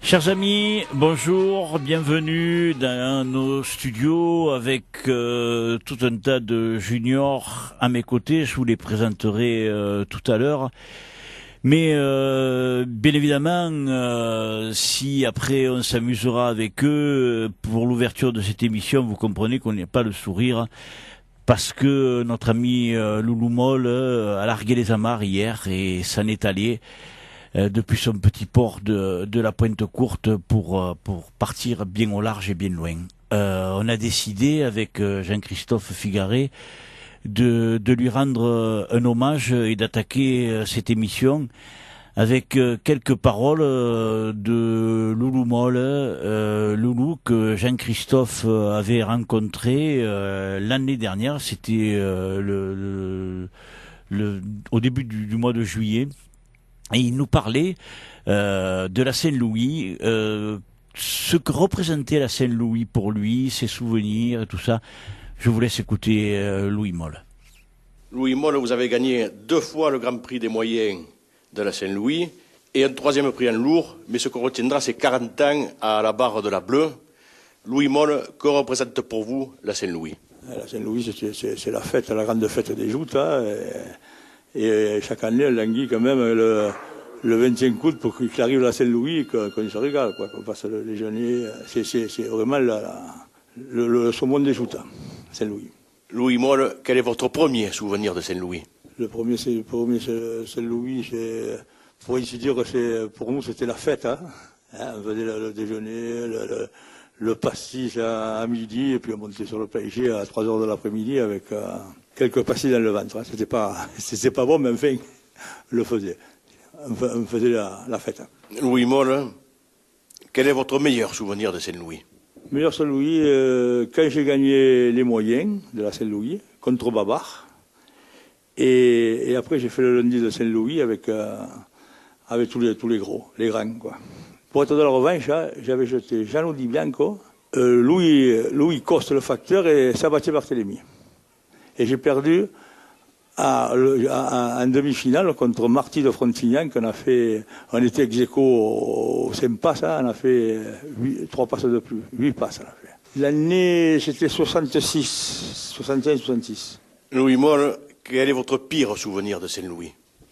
Chers amis, bonjour, bienvenue dans nos studios avec tout un tas de juniors à mes côtés. Je vous les présenterai tout à l'heure. Mais bien évidemment, si après on s'amusera avec eux pour l'ouverture de cette émission, vous comprenez qu'on n'a pas le sourire parce que notre ami Loulou Molle a largué les amarres hier et s'en est allé depuis son petit port de la Pointe Courte pour partir bien au large et bien loin. On a décidé avec Jean-Christophe Figaret de lui rendre un hommage et d'attaquer cette émission avec quelques paroles de Loulou Molle, Loulou que Jean-Christophe avait rencontré l'année dernière, c'était au début du mois de juillet. Et il nous parlait de la Saint-Louis, ce que représentait la Saint-Louis pour lui, ses souvenirs et tout ça. Je vous laisse écouter Louis Molle. Louis Molle, vous avez gagné 2 fois le Grand Prix des moyens de la Saint-Louis et un 3e prix en lourd, mais ce qu'on retiendra, c'est 40 ans à la barre de la Bleue. Louis Molle, que représente pour vous la Saint-Louis? La Saint-Louis, c'est la fête, la grande fête des joutes, hein, et chaque année, on languit quand même le 25 août pour qu'il arrive à Saint-Louis, qu'on se régale, quoi, qu'on passe le déjeuner. C'est vraiment le saumon des joutes, Saint-Louis. Louis Molle, quel est votre premier souvenir de Saint-Louis? Le premier Saint-Louis, pour ainsi dire, pour nous, c'était la fête. Hein. On faisait le déjeuner, le pastis à midi, et puis on montait sur le plancher à 3 heures de l'après-midi avec quelques pastis dans le ventre. Hein. C'était pas bon, mais enfin, on le faisait. On faisait la fête. Hein. Louis Molle, quel est votre meilleur souvenir de Saint-Louis? Meilleur Saint-Louis, quand j'ai gagné les moyens de la Saint-Louis, contre Babar. Et après, j'ai fait le lundi de Saint-Louis avec tous les gros, les grands, quoi. Pour être dans la revanche, hein, j'avais jeté Jean Di Bianco, Louis Coste, le facteur, et Sabatier Barthélemy. Et j'ai perdu en demi-finale contre Marty de Frontignan, on était ex-aequo au 5 passes, hein, on a fait 3 passes de plus, 8 passes on a fait. L'année, c'était 65-66. Louis Molle, quel est votre pire souvenir de Saint-Louis?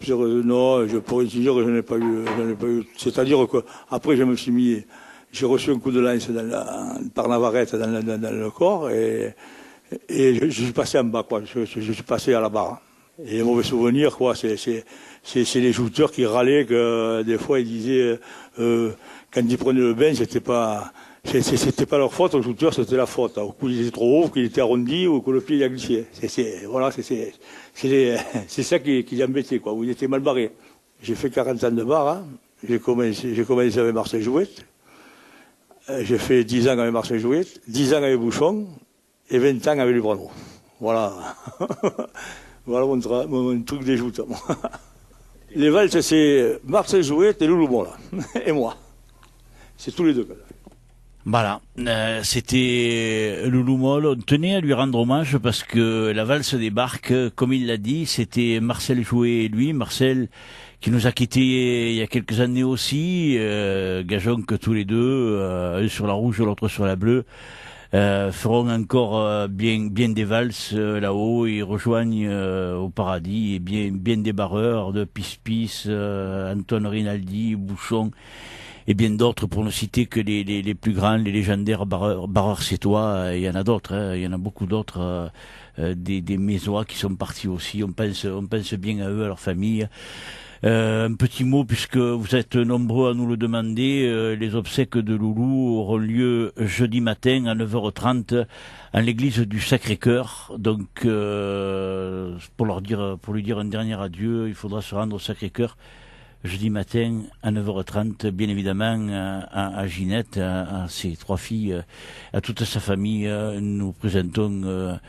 Non, je pourrais dire que je n'ai pas eu. C'est-à-dire que après j'ai reçu un coup de lance par Navarrete dans le corps et je suis passé en bas, quoi. Je suis passé à la barre. Et les mauvais souvenirs, quoi, c'est les jouteurs qui râlaient que des fois ils disaient quand ils prenaient le bain, c'était pas leur faute, aux jouteurs, c'était la faute. Au coup, il était trop haut, qu'il était arrondi, ou que le pied il a glissé. C'est ça qui les embêtait, quoi. Vous étiez mal barré. J'ai fait 40 ans de bar, hein. J'ai commencé avec Marcel Jouet. J'ai fait 10 ans avec Marcel Jouet, 10 ans avec Bouchon, et 20 ans avec Lubrano. Voilà. Voilà mon truc des joutes. Les valses, c'est Marcel Jouet et Loulou Molle, et moi. C'est tous les deux, quoi. Voilà, c'était Loulou Molle. On tenait à lui rendre hommage parce que la valse des barques, comme il l'a dit, c'était Marcel Jouet et lui. Marcel qui nous a quittés il y a quelques années aussi. Gageons que tous les deux, un sur la rouge, l'autre sur la bleue, feront encore bien des valses là-haut et rejoignent au paradis et bien des barreurs de Pis, Antoine Rinaldi, Bouchon et bien d'autres, pour ne citer que les plus grands, les légendaires barreurs sétois. Il y en a d'autres, hein, il y en a beaucoup d'autres, des Mésois qui sont partis aussi. On pense bien à eux, à leur famille. Un petit mot, puisque vous êtes nombreux à nous le demander, les obsèques de Loulou auront lieu jeudi matin à 9h30 à l'église du Sacré-Cœur. Donc, pour lui dire un dernier adieu, il faudra se rendre au Sacré-Cœur jeudi matin à 9h30, bien évidemment, à Ginette, à ses 3 filles, à toute sa famille. Nous présentons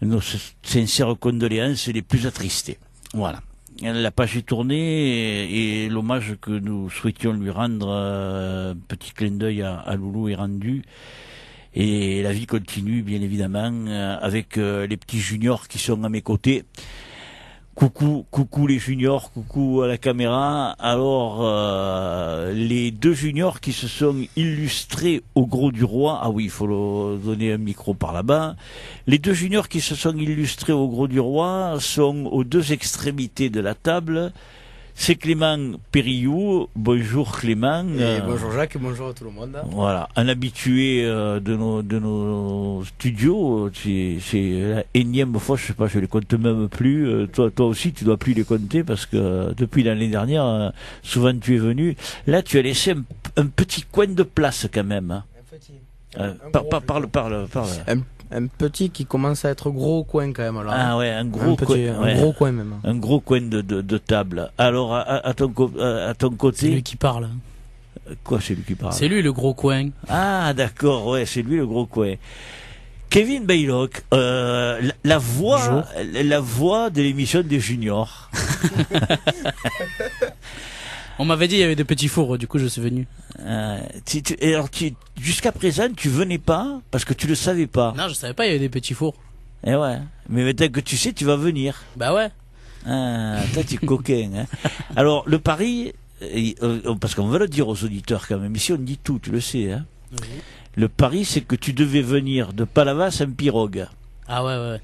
nos sincères condoléances les plus attristées. Voilà. La page est tournée et l'hommage que nous souhaitions lui rendre, petit clin d'œil à Loulou, est rendu. Et la vie continue, bien évidemment, avec les petits juniors qui sont à mes côtés. Coucou les juniors, coucou à la caméra. Alors, les 2 juniors qui se sont illustrés au Gros du Roi. Ah oui, il faut leur donner un micro par là-bas. Les 2 juniors qui se sont illustrés au Gros du Roi sont aux 2 extrémités de la table. C'est Clément Périllou. Bonjour Clément. Bonjour Jacques, bonjour à tout le monde. Voilà, un habitué de nos studios. C'est la énième fois, je sais pas, je les compte même plus. Toi aussi, tu dois plus les compter parce que depuis l'année dernière, souvent tu es venu. Là, tu as laissé un petit coin de place quand même. Hein. Parle. Un petit qui commence à être gros coin quand même. Ah ouais, un gros coin. Un gros coin même. Un gros coin de table. Alors, à ton côté. C'est lui qui parle. Quoi, c'est lui qui parle? C'est lui le gros coin. Ah, d'accord, ouais, c'est lui le gros coin. Kevin Baylock, la voix de l'émission des juniors. On m'avait dit qu'il y avait des petits fours, du coup je suis venu. Jusqu'à présent, tu venais pas parce que tu le savais pas. Non, je savais pas, il y avait des petits fours. Eh ouais, mais maintenant que tu sais, tu vas venir. Bah ouais. Ah, toi tu es coquin. Hein. Alors, le pari, parce qu'on va le dire aux auditeurs quand même, ici on dit tout, tu le sais. Hein. Oui. Le pari, c'est que tu devais venir de Palavas en pirogue. Ah ouais.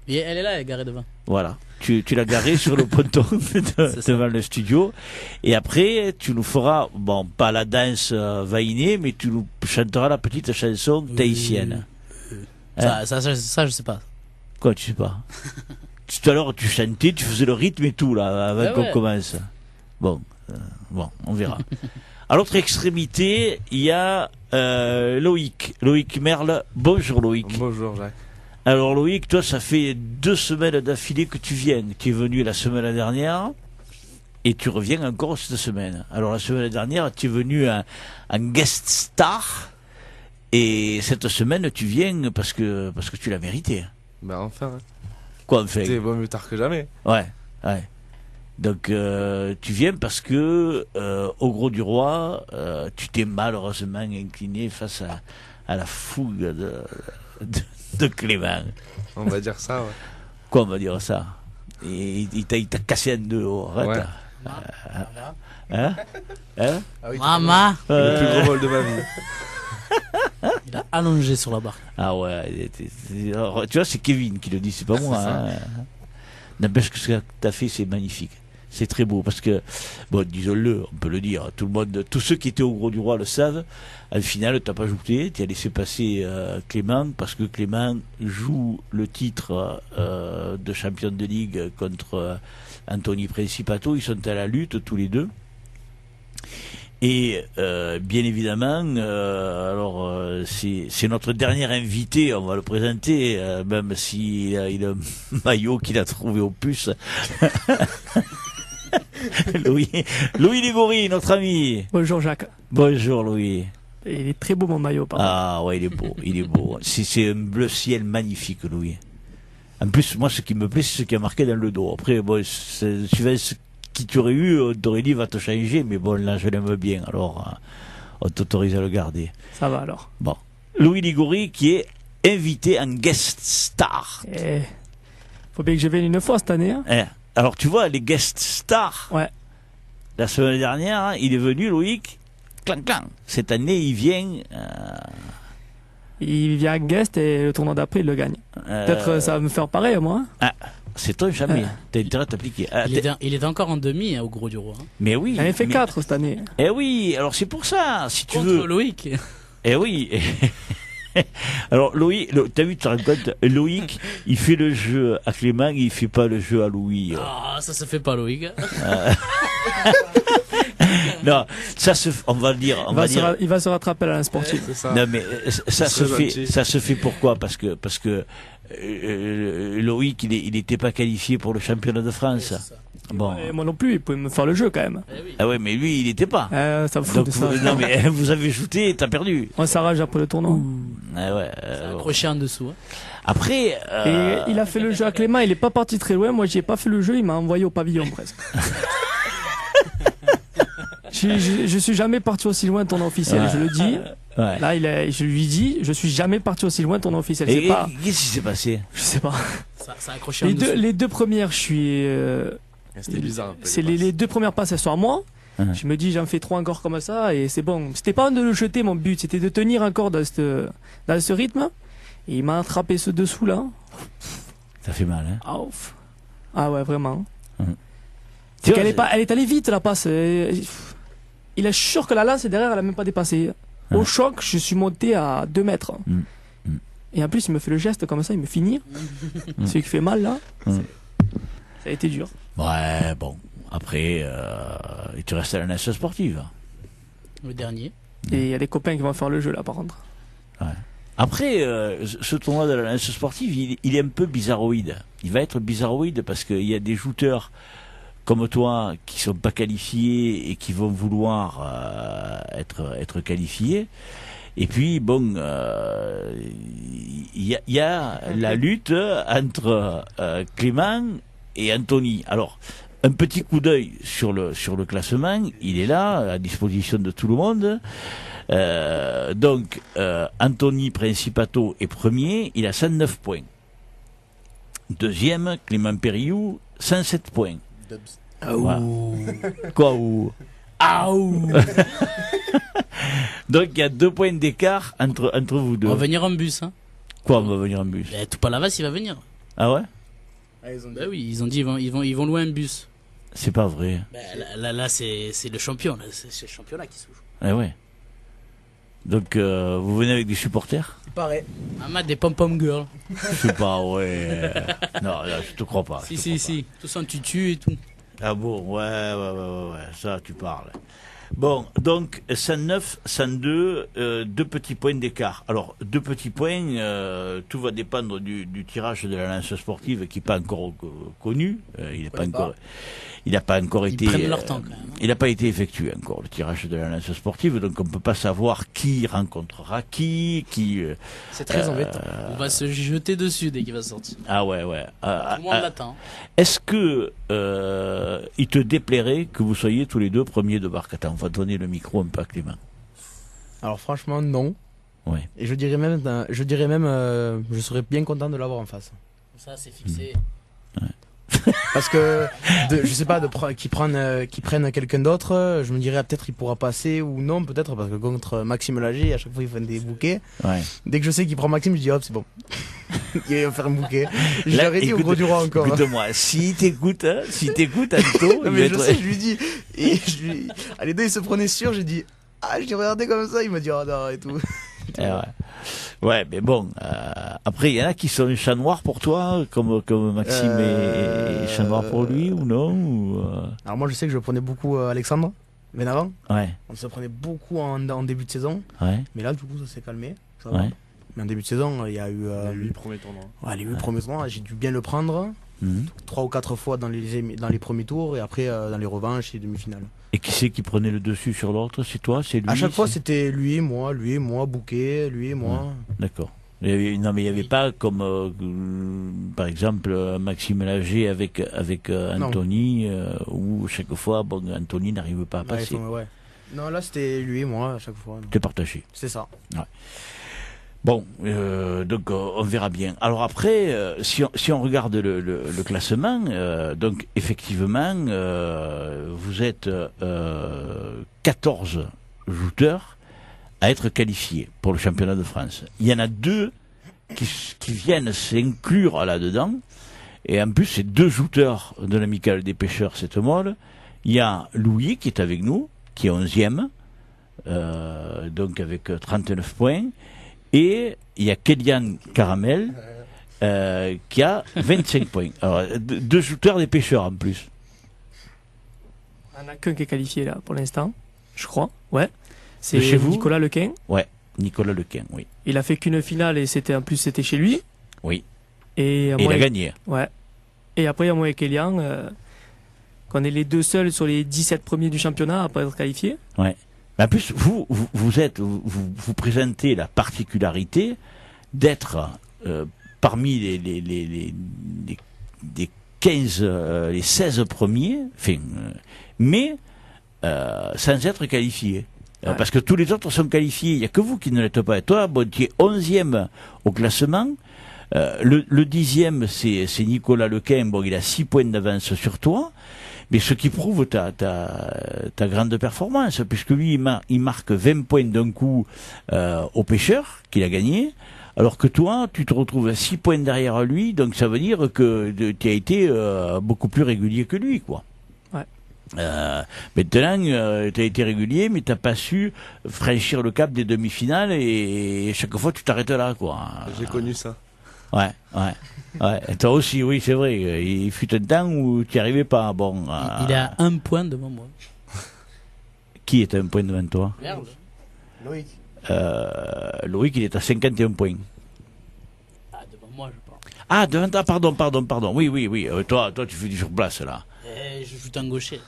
Et elle est là, elle est garée devant. Voilà. Tu l'as garé sur le ponton devant le studio. Et après, tu nous feras, bon, pas la danse vainée, mais tu nous chanteras la petite chanson tahitienne. Ça, je sais pas. Quoi, tu sais pas? Tout à l'heure, tu chantais, tu faisais le rythme et tout, là, avant qu'on commence. Bon, on verra. À l'autre extrémité, il y a Loïc Merle. Bonjour Loïc. Bonjour Jacques. Alors Loïc, toi, ça fait 2 semaines d'affilée que tu viens. Tu es venu la semaine dernière et tu reviens encore cette semaine. Alors la semaine dernière, tu es venu en guest star et cette semaine, tu viens parce que tu l'as mérité. Ben enfin. Quoi enfin? C'est bon mieux tard que jamais. Ouais. Donc tu viens parce que au Gros du Roi, tu t'es malheureusement incliné face à la fougue de Clément. On va dire ça, ouais. Quoi, on va dire ça? Il t'a cassé en 2. Arrête. Ouais. Hein? Ah oui, Maman. le plus gros vol de ma vie. Il a allongé sur la barre. Ah ouais, alors, tu vois, c'est Kevin qui le dit, c'est pas moi. Hein. N'empêche que ce que t'as fait, c'est magnifique. C'est très beau parce que, bon, disons-le, on peut le dire, tout le monde, tous ceux qui étaient au Gros du Roi le savent. Au final, t'as pas joué, tu as laissé passer Clément parce que Clément joue le titre de champion de ligue contre Anthony Principato. Ils sont à la lutte tous les deux. Et bien évidemment, c'est notre dernier invité, on va le présenter, même s'il a un maillot qu'il a trouvé au puce. Louis Ligori, notre ami. Bonjour Jacques. Bonjour Louis. Il est très beau mon maillot, pardon. Ah ouais, il est beau. C'est un bleu ciel magnifique, Louis. En plus, moi, ce qui me plaît, c'est ce qui a marqué dans le dos. Après, bon, suivant ce qui tu aurais eu, on t'aurait dit va te changer, mais bon, là, je l'aime bien, alors on t'autorise à le garder. Ça va alors. Bon. Louis Ligori qui est invité en guest star. Faut bien que je vienne une fois cette année. Hein. Alors, tu vois, les guest stars. Ouais. La semaine dernière, hein, il est venu, Loïc. Clang. Cette année, il vient. Il vient guest et le tournoi d'après, il le gagne. Peut-être ça va me faire pareil, moi. Hein. C'est toi jamais. T'as intérêt à t'appliquer. Il est encore en demi au Gros du Roi. Hein. Mais oui. J'en ai fait 4 cette année. Eh oui, alors c'est pour ça, si tu Contre veux. Loïc. Eh oui. Alors Loïc, t'as vu, tu te rends compte, Loïc, il fait le jeu à Clément, il fait pas le jeu à Louis. Ah, ça se fait pas, Loïc. Non, ça on va le dire. Il va se rattraper à la sportive. C'est ça. Non mais ça se fait pourquoi? Parce que Loïc, il n'était pas qualifié pour le championnat de France. Bon. Et moi non plus, il pouvait me faire le jeu quand même. Ah ouais, mais lui, il n'était pas. Ça me fout Donc, de ça. non mais vous avez shooté et t'as perdu. On s'arrache après le tournoi. Ah ouais. Accroché en dessous. Hein. Après. Et il a fait le jeu à Clément, il est pas parti très loin. Moi, j'ai pas fait le jeu, il m'a envoyé au pavillon presque. Je suis jamais parti aussi loin tournoi officiel, je le dis. Ouais. Là, je lui dis, je suis jamais parti aussi loin tournoi officiel. Et qu'est-ce qui s'est passé? Je sais pas. Ça a accroché en dessous. Les deux premières, je suis. C'était bizarre un peu. C'est les deux premières passes, elles sont à moi. Je me dis, j'en fais 3 encore comme ça et c'est bon. C'était pas de le jeter, mon but, c'était de tenir encore dans ce rythme. Et il m'a attrapé ce dessous là. Ça fait mal, hein. Ah, ouf. Ah ouais, vraiment. Tu vois, Elle est allée vite la passe. Il est sûr que la lance derrière, elle a même pas dépassé. Au choc, je suis monté à 2 mètres. Et en plus, il me fait le geste comme ça, il me finit. Celui qui fait mal là. Ça a été dur. Ouais, bon. Après, tu restes à la nation sportive. Le dernier. Et il y a des copains qui vont faire le jeu là par contre. Ouais. Après, ce tournoi de la nation sportive, il est un peu bizarroïde. Il va être bizarroïde parce qu'il y a des jouteurs comme toi qui sont pas qualifiés et qui vont vouloir être qualifiés. Et puis bon, il y a la lutte entre Clément et Anthony. Alors, un petit coup d'œil sur le classement, il est là, à disposition de tout le monde. Donc, Anthony Principato est premier, il a 109 points. Deuxième, Clément Périou, 107 points. Voilà. Quoi ou Donc il y a 2 points d'écart entre vous deux. On va venir en bus. Hein. Quoi, on va venir en bus? Tout Palavas, il va venir. Ah ouais? Bah oui, ils ont dit ils vont louer un bus. C'est pas vrai. Bah, là c'est le champion. C'est le championnat qui se joue. Ah ouais. Donc vous venez avec des supporters? Il paraît. Ahmad des pom-pom girls. Je sais pas, ouais. Non, là, je te crois pas. Si. Tous en tutu et tout. Ah bon, ouais, ça tu parles. Bon, donc 109, 102, 2 petits points d'écart. Alors, 2 petits points, tout va dépendre du tirage de la lance sportive qui n'est pas encore connu. Il n'a pas encore été. Ils prennent leur temps quand même. Il n'a pas été effectué encore le tirage de la lance sportive, donc on ne peut pas savoir qui rencontrera qui. C'est très embêtant. On va se jeter dessus dès qu'il va sortir. Ah ouais. Tout le monde l'attend. Est-ce que il te déplairait que vous soyez tous les deux premiers de barque? Attends, on va donner le micro un peu à Clément. Alors franchement, non. Ouais. Et je dirais même, je serais bien content de l'avoir en face. Ça, c'est fixé. Parce que, je sais pas, qu'ils prennent quelqu'un d'autre, je me dirais peut-être il pourra passer ou non, peut-être, parce que contre Maxime Lager, à chaque fois il fait des bouquets. Ouais. Dès que je sais qu'il prend Maxime, je dis hop, c'est bon. Il va faire un bouquet. Je l'aurais dit au Gros du Roi encore. Écoute-moi, si t'écoutes, Anto, non, mais je sais, je lui dis. Et les deux ils se prenaient sûr, j'ai dit, regardez comme ça, il m'a dit, oh non, et tout. Ouais, mais bon, après, il y en a qui sont chat noir pour toi, comme Maxime est chat noir pour lui, ou non Alors moi, je sais que je prenais beaucoup Alexandre, Benavent. Ouais. On se prenait beaucoup en début de saison. Ouais. Mais là, du coup, ça s'est calmé. Ça va. Mais en début de saison, il y a eu... les 8 premiers tournois. Ouais, les 8 premiers tournois, j'ai dû bien le prendre. 3 ou 4 fois dans les premiers tours, et après dans les revanches et demi-finales. Et qui c'est qui prenait le dessus sur l'autre? C'est toi? C'est lui? À chaque fois, c'était lui et moi, Bouquet, lui et moi. D'accord. Mais il n'y avait pas comme, par exemple, Maxime Lager avec Anthony, où chaque fois, Anthony n'arrive pas à passer. Ouais. Non, là, c'était lui et moi à chaque fois. T'es partagé. C'est ça. Ouais. Bon, donc on verra bien. Alors après, si on regarde le classement, donc effectivement, vous êtes 14 jouteurs à être qualifiés pour le championnat de France. Il y en a 2 qui viennent s'inclure là-dedans, et en plus c'est 2 jouteurs de l'Amicale des Pêcheurs cette molle. Il y a Louis qui est avec nous, qui est 11e, donc avec 39 points. Et il y a Kélian Caramel qui a 25 points. Alors, 2 jouteurs des Pêcheurs en plus. Il n'y en a qu'un qui est qualifié là pour l'instant, je crois. Ouais. C'est chez vous? Nicolas Lequin. Ouais, Nicolas Lequin, oui. Il a fait qu'une finale et c'était chez lui. Oui. Et il a gagné. Ouais. Et après, il y a moi et Kélian, qu'on est les 2 seuls sur les 17 premiers du championnat à pas être qualifiés. Ouais. En plus, vous présentez la particularité d'être parmi les 15, les 16 premiers, mais sans être qualifié. Parce que tous les autres sont qualifiés. Il n'y a que vous qui ne l'êtes pas. Et toi, tu es 11e au classement. Le 10e, c'est Nicolas Lequin. Bon, il a 6 points d'avance sur toi. Mais ce qui prouve ta grande performance, puisque lui, il marque 20 points d'un coup au pêcheur, qu'il a gagné, alors que toi, tu te retrouves à 6 points derrière lui, donc ça veut dire que tu as été beaucoup plus régulier que lui, quoi. Ouais. Maintenant, tu as été régulier, mais t'as pas su franchir le cap des demi-finales, et chaque fois, tu t'arrêtes là, quoi. J'ai connu ça. Ouais. Et toi aussi, oui, c'est vrai. Il fut un temps où tu n'y arrivais pas. Bon. Il est à 1 point devant moi. Qui est à 1 point devant toi? Merde. Loïc. Loïc, il est à 51 points. Ah, devant moi, je pense. Ah, devant toi, pardon. Oui. Toi, tu fais du surplace, là. Je joue en gaucher.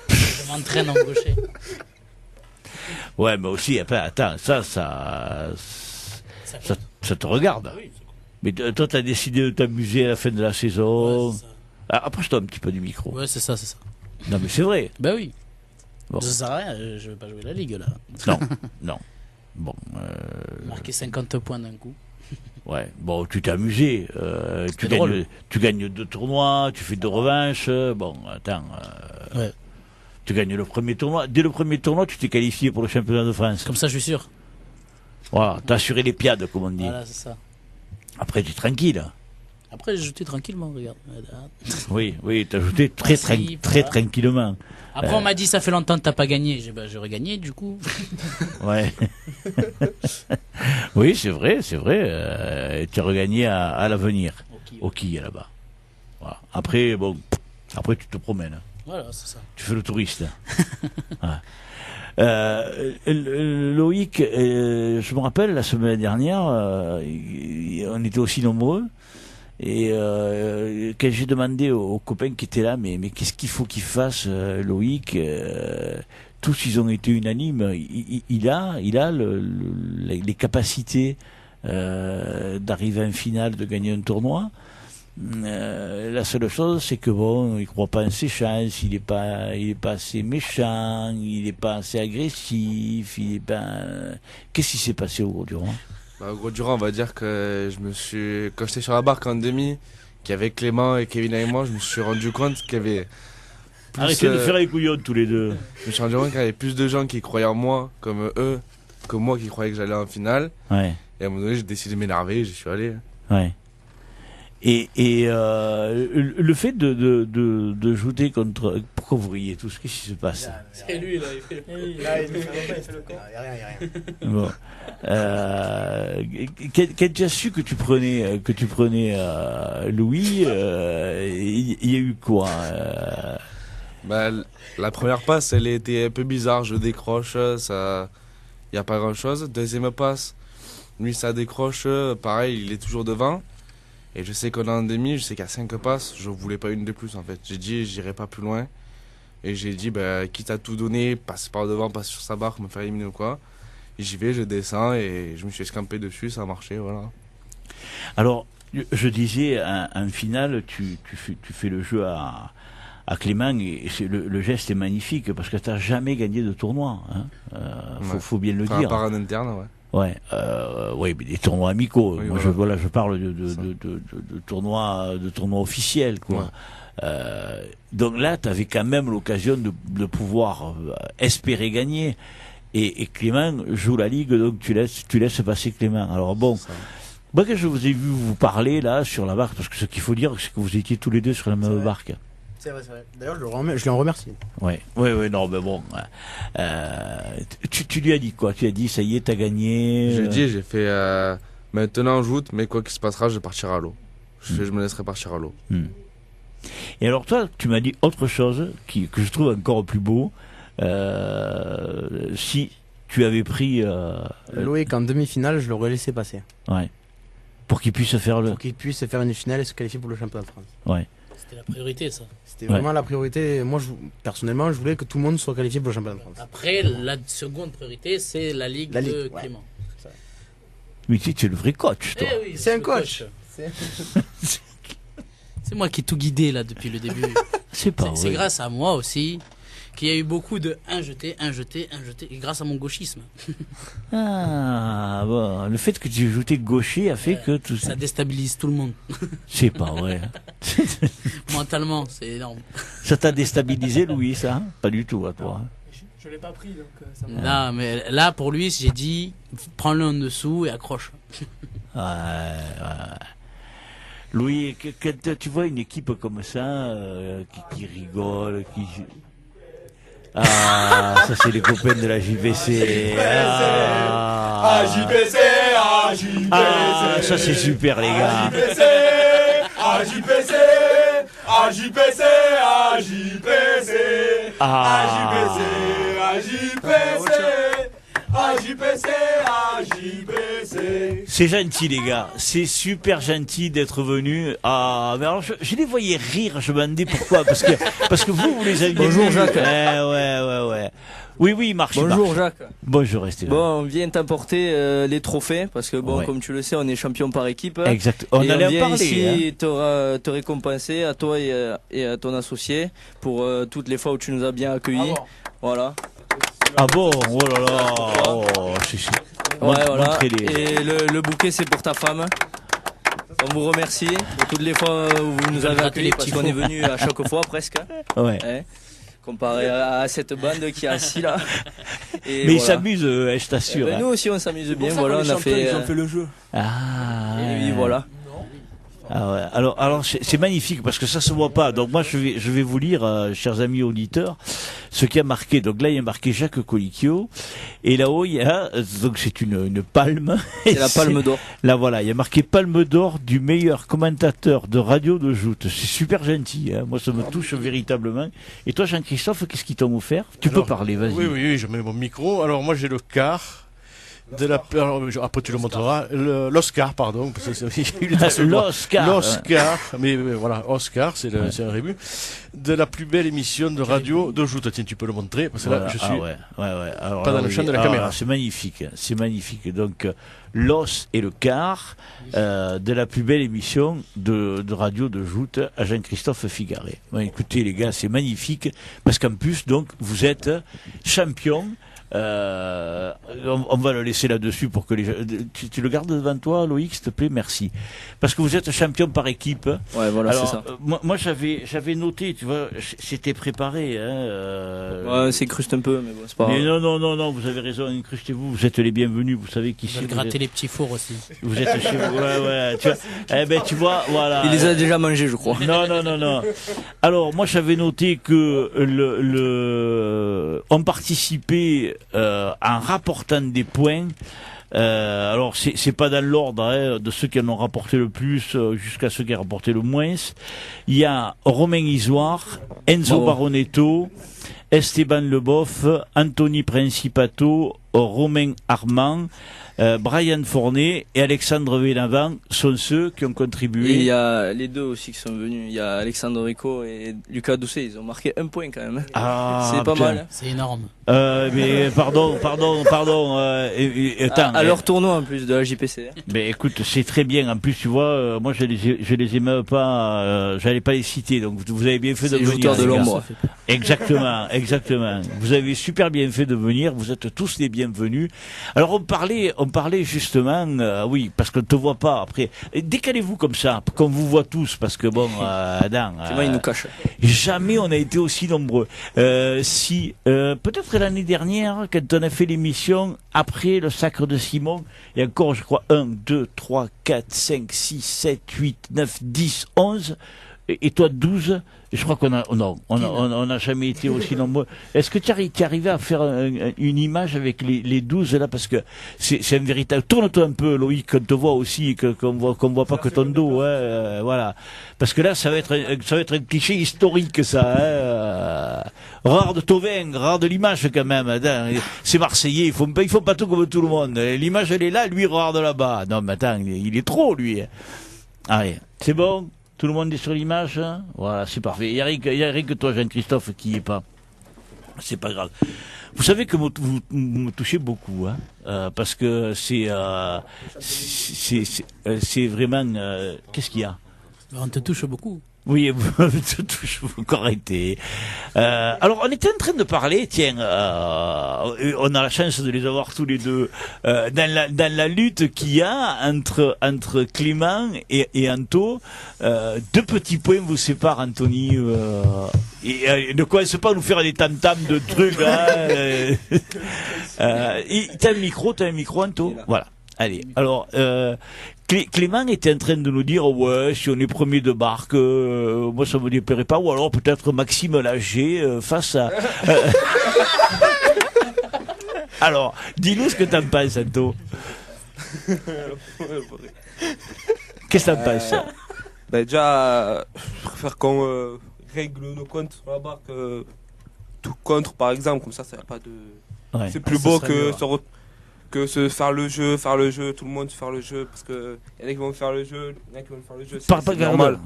Je m'entraîne en gaucher. Ouais, mais aussi, attends, ça te regarde. Ah oui, c'est cool. Mais toi, t'as décidé de t'amuser à la fin de la saison. Ouais, c'est ça. Approche-toi un petit peu du micro. Ouais, c'est ça. Non, mais c'est vrai. Bah oui. Bon. Ça sert à rien, je vais pas jouer la ligue là. Non. Bon. Marquer 50 points d'un coup. Ouais. Bon, tu t'es amusé. Tu gagnes 2 tournois, tu fais 2 revanches. Bon, attends. Ouais. Tu gagnes le premier tournoi. Dès le premier tournoi, tu t'es qualifié pour le championnat de France. Comme ça, je suis sûr. Voilà, t'as assuré les piades, comme on dit. Voilà, c'est ça. Après, tu es tranquille. Après, j'ai jeté tranquillement, regarde. Oui, t'as ajouté très voilà. tranquillement. Après, on m'a dit, ça fait longtemps que t'as pas gagné. J'aurais gagné, du coup. Ouais. Oui, c'est vrai. Tu as regagné à l'avenir. Au quai, là-bas. Voilà. Après, tu te promènes. Voilà, c'est ça. Tu fais le touriste. Loïc, je me rappelle, la semaine dernière, on était aussi nombreux. Et quand j'ai demandé aux copains qui étaient là, mais qu'est-ce qu'il faut qu'il fasse, Loïc, tous ils ont été unanimes. Il a les capacités d'arriver en finale, de gagner un tournoi. La seule chose, c'est que bon, il croit pas en ses chances, il est pas assez méchant, il est pas assez agressif, Qu'est-ce qui s'est passé au Gros-Durand? Au Gros-Durand, on va dire que quand j'étais sur la barque en demi, qu'il y avait Clément et Kevin et moi, je me suis rendu compte qu'il y avait Arrêtez de faire les couillons tous les deux. Je me suis rendu compte qu'il y avait plus de gens qui croyaient en moi, comme eux, que moi qui croyais que j'allais en finale. Ouais. Et à un moment donné, j'ai décidé de m'énerver, j'y suis allé. Ouais. Et le fait de jouer contre... Pourquoi vous riez tous? Qu'est-ce qui se passe? C'est lui, là, il fait le con. Il y a rien. Bon. Quand tu as su que tu prenais Louis, il y a eu quoi? La première passe, elle était un peu bizarre, je décroche, ça... Il n'y a pas grand-chose. Deuxième passe, lui, ça décroche, pareil, il est toujours devant. Et je sais qu'on est en demi, je sais qu'à 5 passes, je voulais pas une de plus en fait. J'ai dit, j'irai pas plus loin. Et j'ai dit, quitte à tout donner, passe par devant, passe sur sa barre, me faire éliminer ou quoi. Et j'y vais, je descends et je me suis escampé dessus, ça a marché, voilà. Alors, je disais, en finale, tu fais le jeu à Clément et le geste est magnifique parce que tu n'as jamais gagné de tournoi. Hein. Faut bien le dire. Par en interne, ouais. Ouais, mais des tournois amicaux. Oui, moi, voilà. je parle de tournois officiels, quoi. Ouais. Donc là, tu avais quand même l'occasion de pouvoir espérer gagner. Et Clément joue la ligue, donc tu laisses passer Clément. Alors bon, moi quand je vous ai vu vous parler là sur la barque, parce que ce qu'il faut dire, c'est que vous étiez tous les deux sur la même barque. C'est vrai. D'ailleurs, je l'en remercie. Ouais, non, mais bon. Tu lui as dit quoi? Tu lui as dit, ça y est, t'as gagné. J'ai fait, maintenant joute, mais quoi qu'il se passera, je partirai à l'eau. Je me laisserai partir à l'eau. Et alors toi, tu m'as dit autre chose que je trouve encore plus beau. Si tu avais pris Loïc en demi-finale, je l'aurais laissé passer. Ouais. Pour qu'il puisse faire une finale et se qualifier pour le championnat de France. Ouais. C'était la priorité, ça. C'était vraiment la priorité. Moi, personnellement, je voulais que tout le monde soit qualifié pour le championnat de France. Après, la seconde priorité, c'est la Ligue de Clément. Ouais. Mais tu es le vrai coach, toi. Oui, c'est un coach. C'est moi qui ai tout guidé là depuis le début. C'est pas vrai. C'est grâce à moi aussi qu'il y a eu beaucoup de un jeté, et grâce à mon gauchisme. Ah, bon, le fait que tu jouais gaucher a fait que tout ça déstabilise tout le monde. C'est pas vrai. Mentalement, c'est énorme. Ça t'a déstabilisé, Louis, ça? Pas du tout, à toi. Je l'ai pas pris, donc ça Non, mais là, pour lui, j'ai dit, prends-le en dessous et accroche. Ouais. Louis, tu vois une équipe comme ça, qui rigole, Ah, ça c'est les copains de la JVC. JVC, JVC. Ah, ça c'est super les gars. JVC, JVC, JVC, JVC. C'est gentil les gars, c'est super gentil d'être venus. Ah, mais alors je les voyais rire, je me demandais pourquoi, parce que vous les aviez. Bonjour Jacques. Ouais. Oui, Marc. Bonjour Jacques. Bonjour, restez là. Bon, on vient t'apporter les trophées parce que bon, Ouais. comme tu le sais, on est champion par équipe. Exact. On et allait en vient parler. ici te récompenser à toi et à ton associé pour toutes les fois où tu nous as bien accueillis. Voilà. Ah bon, oh là là. Oh, Ouais, voilà. Montrez-les. Et le bouquet, c'est pour ta femme. On vous remercie pour toutes les fois où vous nous avez accueillis parce qu'on est venu à chaque fois presque. Ouais. Comparé à cette bande qui est assise là. Et Mais ils voilà. s'amusent, je t'assure. Nous aussi on s'amuse bien. Voilà, on a fait. Ils ont fait le jeu. Ah. Et oui, voilà. Ah ouais. Alors c'est magnifique parce que ça se voit pas. Donc moi je vais vous lire, chers amis auditeurs, ce qui a marqué. Donc là il y a marqué Jacques Colicchio et là-haut il y a donc c'est une palme. C'est la palme d'or. Là voilà, il y a marqué palme d'or du meilleur commentateur de radio de joute. C'est super gentil. Hein. Moi ça me touche véritablement. Et toi Jean-Christophe, qu'est-ce qu'ils t'ont offert? Tu peux parler, vas-y. Oui, je mets mon micro. Alors moi j'ai le quart. Après tu le montreras, l'Oscar, pardon, parce que l'Oscar, mais voilà, Oscar, c'est un rébut, de la plus belle émission de radio de joute. Tiens, tu peux le montrer, parce que là, je suis Alors, pas dans le champ de la caméra. C'est magnifique. Donc, l'os et le quart de la plus belle émission de radio de joute à Jean-Christophe Figaret. Bon, écoutez les gars, c'est magnifique, parce qu'en plus, donc, vous êtes champion. On va le laisser là-dessus pour que les gens... Tu le gardes devant toi, Loïc, s'il te plaît, merci. Parce que vous êtes champion par équipe. Ouais, voilà, c'est ça. Moi j'avais noté, tu vois, c'était préparé. Ouais, c'est cruste un peu, mais bon, c'est pas. Mais non, vous avez raison, incrustez-vous, vous êtes les bienvenus, vous savez qu'ici. Je vais gratter les petits fours aussi. Vous êtes chez vous, ouais. Tu vois, voilà. Il les a déjà mangés, je crois. Non. Alors, moi j'avais noté que on participait en rapportant des points. Alors c'est pas dans l'ordre de ceux qui en ont rapporté le plus jusqu'à ceux qui ont rapporté le moins. Il y a Romain Isoire, Enzo Baronetto, Esteban Leboeuf, Anthony Principato, Romain Armand, Brian Fournet et Alexandre Vénavant sont ceux qui ont contribué. Et il y a les deux aussi qui sont venus. Il y a Alexandre Rico et Lucas Doucet. Ils ont marqué un point quand même. C'est pas mal. C'est énorme. Mais pardon. Attends, à leur tournoi en plus de la JPC. Mais écoute, c'est très bien. En plus, tu vois, moi je les aimais pas. J'allais pas les citer. Donc vous avez bien fait de venir. De l'ombre. Exactement. Vous avez super bien fait de venir. Vous êtes tous les bienvenus. Alors on parlait justement, oui, parce qu'on ne te voit pas après. Décalez-vous comme ça, qu'on vous voit tous, parce que bon, il nous cache. Jamais on a été aussi nombreux. Peut-être l'année dernière, quand on a fait l'émission après le sacre de Simon, et encore, je crois, 1, 2, 3, 4, 5, 6, 7, 8, 9, 10, 11, et toi 12. Je crois qu'on a jamais été aussi nombreux. Est-ce que tu arrivé à faire une image avec les 12 là, parce que c'est un véritable. Tourne-toi un peu, Loïc, qu'on te voit aussi, qu'on voit pas que ton dos, voilà. Parce que là, ça va être un cliché historique, ça. Rare de Tauvin, rare de l'image quand même. C'est Marseillais, il faut pas tout comme tout le monde. L'image elle est là, lui rare de là-bas. Non, mais attends, il est trop lui. Allez, c'est bon. Tout le monde est sur l'image, hein. Voilà, c'est parfait. Il n'y a rien que toi, Jean-Christophe, qui n'y est pas. C'est pas grave. Vous savez que vous me touchez beaucoup, hein, parce que c'est vraiment. Qu'est-ce qu'il y a? On te touche beaucoup. Oui, toujours encore été. Alors, on était en train de parler, tiens, on a la chance de les avoir tous les deux, dans la lutte qu'il y a entre Clément et Anto. 2 petits points vous séparent, Anthony. Et ne commence pas à nous faire des tam-tams de trucs. Hein, t'as un micro, Anto. Voilà. Allez. Alors, Clément était en train de nous dire, ouais, si on est premier de barque, moi ça me déplairait pas, ou alors peut-être Maxime Lager face à... Alors, dis-nous ce que t'en penses, Anto. Qu'est-ce que t'en penses? Déjà, je préfère qu'on règle nos comptes sur la barque, tout contre par exemple, comme ça y a pas de... Ouais. C'est plus beau que faire le jeu, tout le monde faire le jeu, parce que y en a qui vont faire le jeu, il y en a qui vont faire le jeu, c'est normal.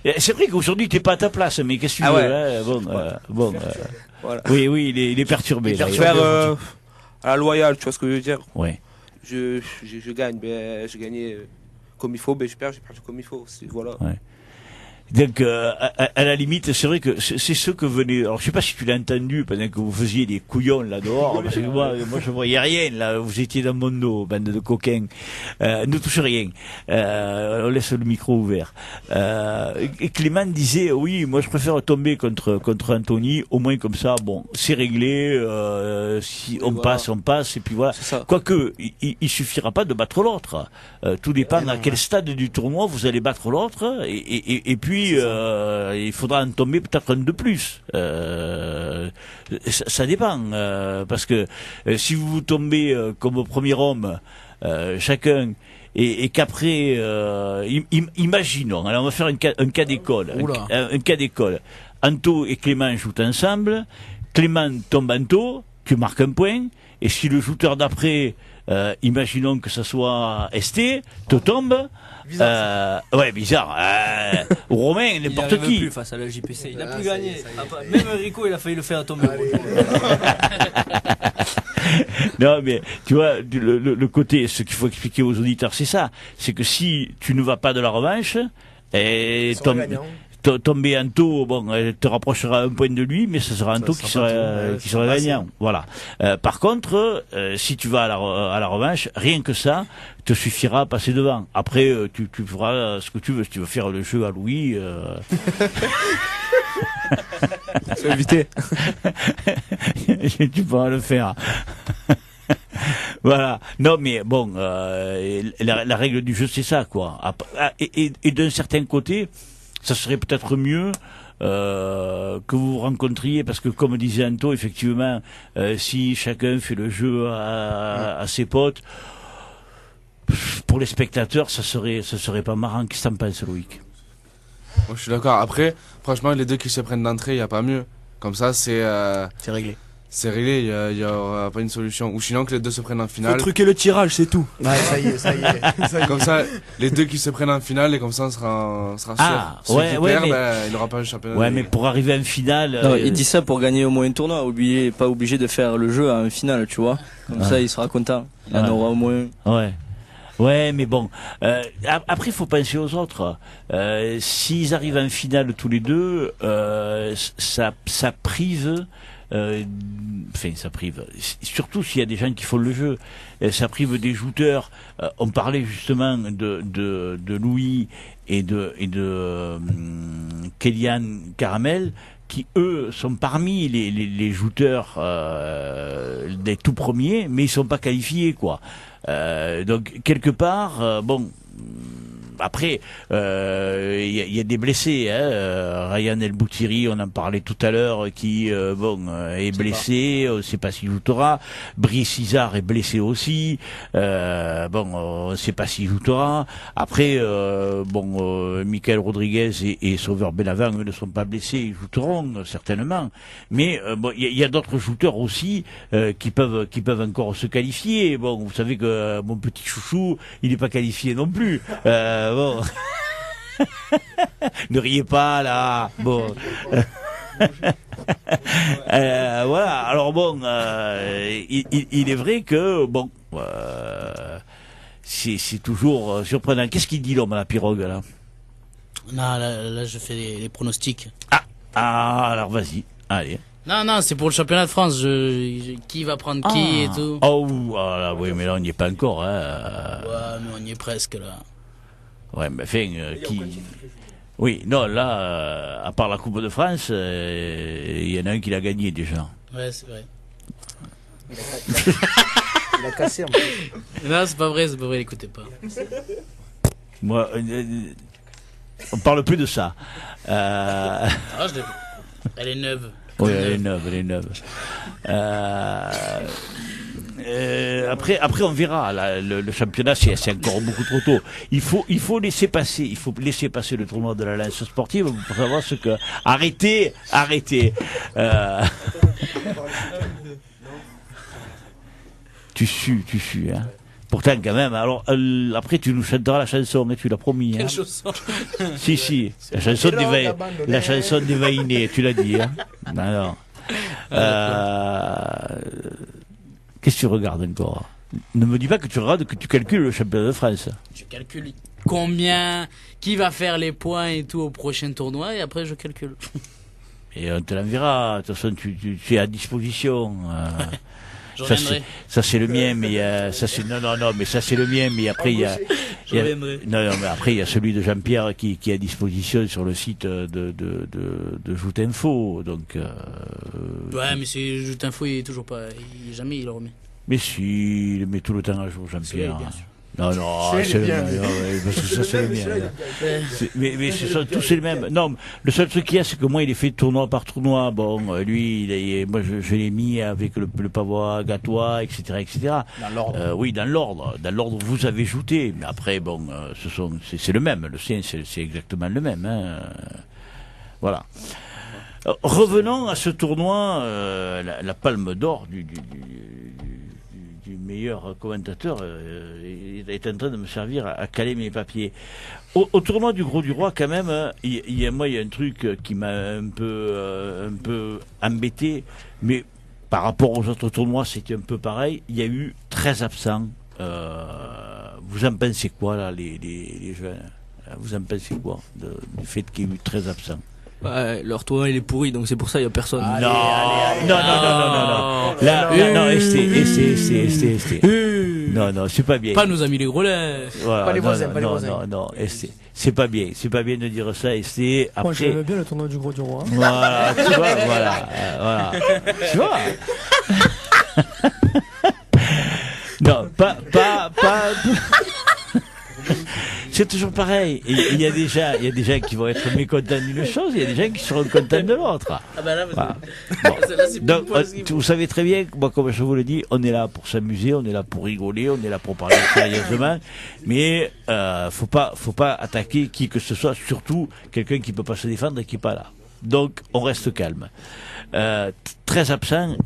Ouais. C'est vrai qu'aujourd'hui t'es pas à ta place, mais qu'est-ce que tu veux, hein, voilà. Oui, il est perturbé. Faire à la loyale, tu vois ce que je veux dire? Ouais. Je gagne, ben j'ai gagné comme il faut, ben je perds comme il faut, voilà. Ouais. Donc, à la limite, c'est vrai que c'est ce que venait... Alors, je sais pas si tu l'as entendu pendant que vous faisiez des couillons là dehors, parce que moi je voyais rien, là, vous étiez dans mon dos, bande de coquins. Ne touche rien. On laisse le micro ouvert. Et Clément disait, oui, moi je préfère tomber contre Anthony, au moins comme ça, bon, c'est réglé, si on passe, et puis voilà. Quoique, il suffira pas de battre l'autre. Tout dépend à quel stade du tournoi vous allez battre l'autre, et puis il faudra en tomber peut-être un de plus. Ça dépend, parce que si vous tombez comme au premier homme, chacun, et qu'après, imaginons, alors on va faire un cas d'école, un cas d'école. Anto et Clément jouent ensemble, Clément tombe Anto, tu marques un point, et si le shooter d'après, imaginons que ça soit ST, te tombe. Bizarre. Ouais, bizarre. Romain, n'importe qui. Il plus face à la JPC. Il a plus gagné. Même Rico, il a failli le faire tomber. Non, mais tu vois, le côté, ce qu'il faut expliquer aux auditeurs, c'est ça. C'est que si tu ne vas pas de la revanche, et tomber Anto, bon, te rapprochera un point de lui, mais ce sera Anto qui sera gagnant. Voilà. Par contre, si tu vas à la revanche, rien que ça te suffira à passer devant. Après, tu feras ce que tu veux. Si tu veux faire le jeu à Louis, c'est évité. Tu pourras le faire. Voilà. Non, mais bon, la règle du jeu, c'est ça, quoi. Et d'un certain côté, ça serait peut-être mieux que vous vous rencontriez, parce que comme disait Anto, effectivement, si chacun fait le jeu à ses potes, pour les spectateurs, ça serait pas marrant. Qu'est-ce que t'en penses, Loïc? Moi, je suis d'accord. Après, franchement, les deux qui se prennent d'entrée, il n'y a pas mieux. Comme ça, c'est réglé. C'est réglé, il y aura pas une solution. Ou sinon que les deux se prennent en finale. Faut truquer le tirage, c'est tout. Ouais, ça y est. Comme ça, les deux qui se prennent en finale, et comme ça, on sera sûr. Celui qui perd, il n'aura pas un championnat. Ouais, mais pour arriver en finale. Non, il dit ça pour gagner au moins un tournoi. Pas obligé de faire le jeu à un finale, tu vois. Comme ça, il sera content. Il en aura au moins. Ouais. Ouais, mais bon. Après, il faut penser aux autres. S'ils arrivent en finale tous les deux, ça prive. Ça prive. Surtout s'il y a des gens qui font le jeu, ça prive des jouteurs. On parlait justement de Louis et de Kélian Caramel, qui eux sont parmi les jouteurs des tout premiers, mais ils sont pas qualifiés, quoi. Donc quelque part, bon. Après, y a des blessés. Ryan El Boutiri, on en parlait tout à l'heure, qui est blessé. On ne sait pas s'il jouera. Brice Isard est blessé aussi. On ne sait pas s'il jouera. Après, Michael Rodriguez et Sauveur Belavant, eux, ne sont pas blessés. Ils joueront certainement. Mais y a d'autres jouteurs aussi qui peuvent encore se qualifier. Bon, vous savez que mon petit chouchou, il n'est pas qualifié non plus. Bon. Ne riez pas là. Bon. Voilà. Alors bon, il est vrai que bon, c'est toujours surprenant. Qu'est-ce qu'il dit l'homme à la pirogue là? Non, là, je fais les pronostics. Alors vas-y, allez. Non, c'est pour le championnat de France. Qui va prendre qui et tout. Là, oui, mais là, on n'y est pas encore. Hein. Ouais, mais on y est presque, là. Ouais, mais enfin, qui... Oui, non, là, à part la Coupe de France, il y en a un qui l'a gagné déjà. Ouais, c'est vrai. Il a cassé en plus. Non, c'est pas vrai, l'écoutez pas. Moi, on parle plus de ça. Elle est neuve. Oui, elle est neuve. Après, on verra. Là, le championnat, c'est encore beaucoup trop tôt. Il faut laisser passer le tournoi de la lance sportive pour savoir ce que. Arrêtez. Tu sues, hein. Pourtant, quand même, alors, après, tu nous chanteras la chanson, tu l'as promis. Quelle hein. chanson? Si, la chanson des Vainés, tu l'as dit. Hein. Alors, qu'est-ce que tu regardes encore? Ne me dis pas que tu regardes, que tu calcules le championnat de France. Je calcule qui va faire les points et tout au prochain tournoi, et après, je calcule. Et on te l'enverra. De toute façon, tu es à disposition. Ça c'est le mien, mais mais ça c'est le mien, mais après il y a mais après il y a celui de Jean-Pierre qui est à disposition sur le site de Joute Info, donc ouais, mais c'est Joute Info, il jamais il le remet. Mais si, il le met tout le temps à jour, Jean-Pierre. Non, c'est le mien. Parce que ça c'est le mien. Mais ce sont tous les mêmes. Non, le seul truc qu'il y a, c'est que moi, il est fait tournoi par tournoi. Bon, lui, moi, je l'ai mis avec le Pavois, Gatois, etc. Dans l'ordre. Oui, dans l'ordre. Dans l'ordre, vous avez jouté. Mais après, bon, c'est le même. Le sien, c'est exactement le même. Hein. Voilà. Revenons à ce tournoi, la Palme d'Or du meilleur commentateur est en train de me servir à caler mes papiers. Au tournoi du Gros du Roi, quand même, il y a un truc qui m'a un peu embêté, mais par rapport aux autres tournois, c'était un peu pareil. Il y a eu 13 absents. Vous en pensez quoi, là, les jeunes? Vous en pensez quoi du fait qu'il y ait eu 13 absents? Ouais, leur tournoi il est pourri, donc c'est pour ça il n'y a personne. Non, non, c'est pas bien. Pas nos amis les Grolais. Voilà, pas les voisins, non, c'est pas bien de dire ça. Après, moi j'aimais bien le tournoi du Gros du Roi. Voilà, tu vois, voilà. Tu vois. Non, pas. C'est toujours pareil. Il y a des gens qui vont être mécontents d'une chose, il y a des gens qui seront contents de l'autre. Ah ben là, voilà. Donc, vous savez très bien, moi, comme je vous le dis, on est là pour s'amuser, on est là pour rigoler, on est là pour parler sérieusement, mais faut pas attaquer qui que ce soit, surtout quelqu'un qui peut pas se défendre et qui est pas là. Donc, on reste calme. Très absent.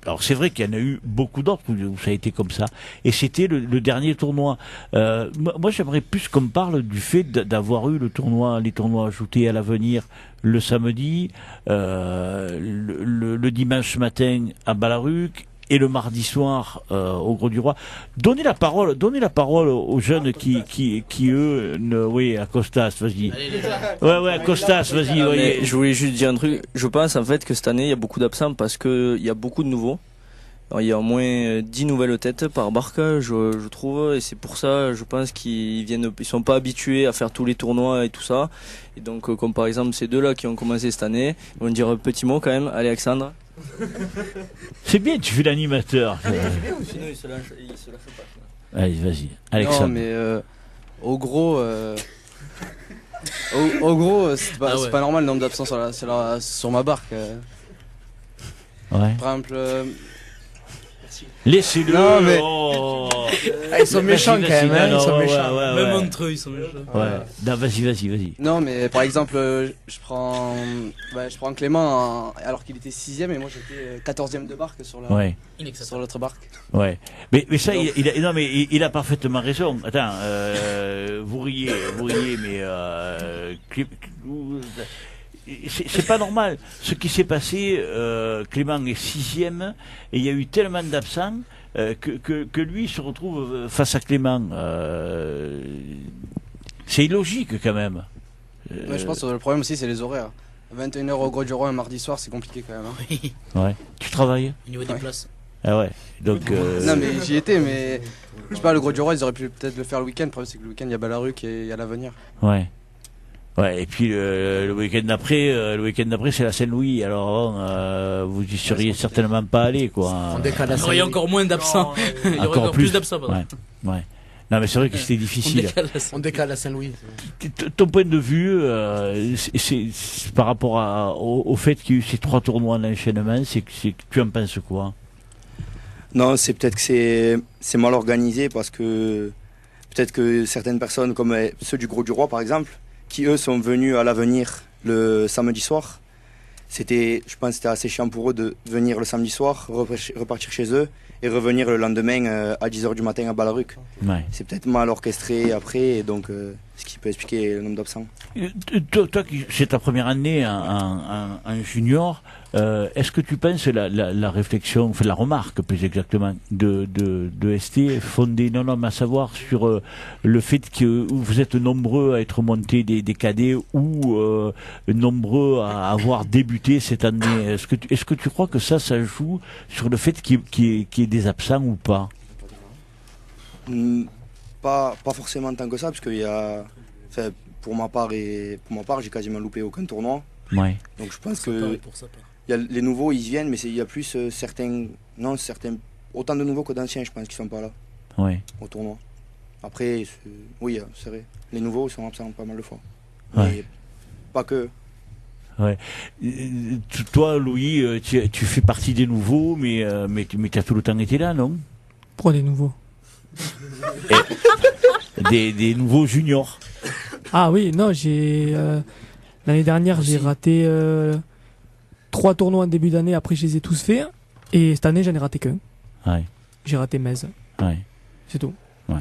Alors c'est vrai qu'il y en a eu beaucoup d'autres où ça a été comme ça. Et c'était le dernier tournoi. Moi j'aimerais plus qu'on parle du fait d'avoir eu les tournois ajoutés à l'avenir le samedi, le dimanche matin à Balaruc et le mardi soir au Gros du Roi. Donnez la parole aux jeunes qui eux, oui, à Costas, vas-y. Ouais, Costas, vas-y. Ouais. Je voulais juste dire un truc. Je pense en fait que cette année il y a beaucoup d'absents parce que il y a beaucoup de nouveaux. Alors, il y a au moins 10 nouvelles têtes par barque, je trouve, et c'est pour ça, je pense ils sont pas habitués à faire tous les tournois et tout ça. Et donc, comme par exemple ces deux-là qui ont commencé cette année, ils vont dire un petit mot quand même. Alexandre. C'est bien, tu fais l'animateur. Sinon, il se lâche pas. Allez, vas-y, Alexandre. Non, mais au gros, c'est pas normal le nombre d'absents sur ma barque. Ouais. Par exemple. Laissez-le. Non, mais... ils sont méchants quand même. Ils sont méchants. Ouais. Même entre eux, ils sont méchants. Ouais. Non, vas-y. Non, mais par exemple, je prends Clément alors qu'il était 6ème et moi j'étais 14ème de barque sur l'autre barque. Ouais. Mais ça, il a parfaitement raison. Attends, vous riez, mais c'est pas normal. Ce qui s'est passé, Clément est 6ème et il y a eu tellement d'absents que lui se retrouve face à Clément. C'est illogique quand même. Ouais, je pense que le problème aussi, c'est les horaires. 21h au Gros du Roi un mardi soir, c'est compliqué quand même. Hein. Ouais. Tu travailles? Au niveau des places. Ah ouais. Donc. Non, mais j'y étais, mais je sais pas, le Gros du Roi, ils auraient pu peut-être le faire le week-end. Le problème, c'est que le week-end, il y a Ballaruc et il y a l'Avenir. Ouais. Ouais, et puis le week-end d'après, c'est la Saint-Louis. Alors vous y seriez certainement pas allé, quoi. Il y aurait encore moins d'absents. Il y aurait encore plus d'absents, pardon. Ouais. Non, mais c'est vrai que c'était difficile. On décale à Saint-Louis. Ton point de vue, c'est par rapport au fait qu'il y a eu ces 3 tournois en enchaînement, c'est que tu en penses quoi? Non, c'est peut-être que c'est mal organisé parce que peut-être que certaines personnes, comme ceux du Gros du Roi par exemple, qui eux sont venus à l'Avenir le samedi soir, je pense que c'était assez chiant pour eux de venir le samedi soir, repartir chez eux et revenir le lendemain à 10h du matin à Ballaruc. Ouais. C'est peut-être mal orchestré après, et donc ce qui peut expliquer le nombre d'absents. Toi, c'est ta première année en junior, est-ce que tu penses la réflexion, enfin la remarque plus exactement, de ST fondée à savoir sur le fait que vous êtes nombreux à être montés des cadets ou nombreux à avoir débuté cette année? Est-ce que tu crois que ça joue sur le fait qu'il y ait des absents ou pas? Pas forcément tant que ça, parce qu'il y a, pour ma part, j'ai quasiment loupé aucun tournoi. Ouais. Donc je pense que y a les nouveaux, ils viennent, mais il y a plus certains, autant de nouveaux que d'anciens, je pense, qui sont pas là. Ouais. Au tournoi. Après, oui, c'est vrai. Les nouveaux sont absents pas mal de fois. Ouais. Mais pas que. Ouais. Toi, Louis, tu fais partie des nouveaux, mais tu as tout le temps été là, non? Pourquoi des nouveaux? Des nouveaux juniors. Ah oui, non, l'année dernière, j'ai raté 3 tournois en début d'année, après je les ai tous faits. Et cette année, j'en ai raté qu'un. Ouais. J'ai raté Metz. Ouais. C'est tout. Ouais.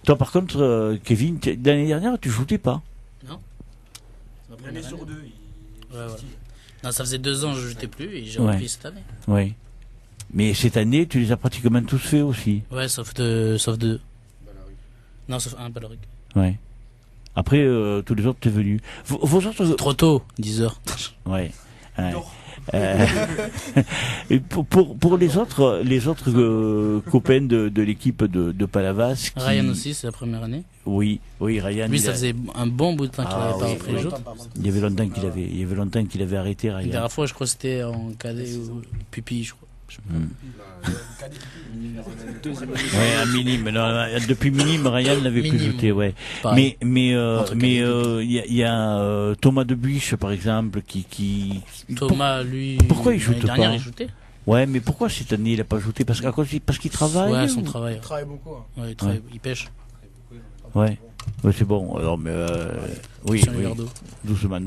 Toi, par contre, Kevin, l'année dernière, tu jouais pas? Non. Une année sur 2. Ouais, voilà. Non, ça faisait 2 ans que je ne jouais plus et j'ai repris cette année. Oui. Mais cette année, tu les as pratiquement tous faits aussi. Ouais, sauf 2. Non, sauf un Ballaruc. Ouais. Après, tous les autres, t'es venu. Vos autres... C'est trop tôt, 10h. Ouais. Et pour les autres copains de l'équipe de Palavas. Ryan aussi, c'est la première année. Oui, Ryan. Lui, ça faisait un bon bout de temps qu'il n'avait pas repris les autres. Il y avait longtemps qu'il avait arrêté, Ryan. La dernière fois, je crois que c'était en cadet ou Pupi, je crois. Ouais, un minime. Depuis minime, Ryan n'avait plus jeté, ouais. Mais il y a Thomas Debuche, par exemple, qui Thomas, lui. Pourquoi il joue pas? Dernière, il jouait. Ouais, mais pourquoi cette année il a pas joué? Parce qu'il travaille. Ouais, son travail. Il travaille beaucoup. Hein. Ouais, il pêche. Ouais, c'est bon. Alors, mais oui. Doucement.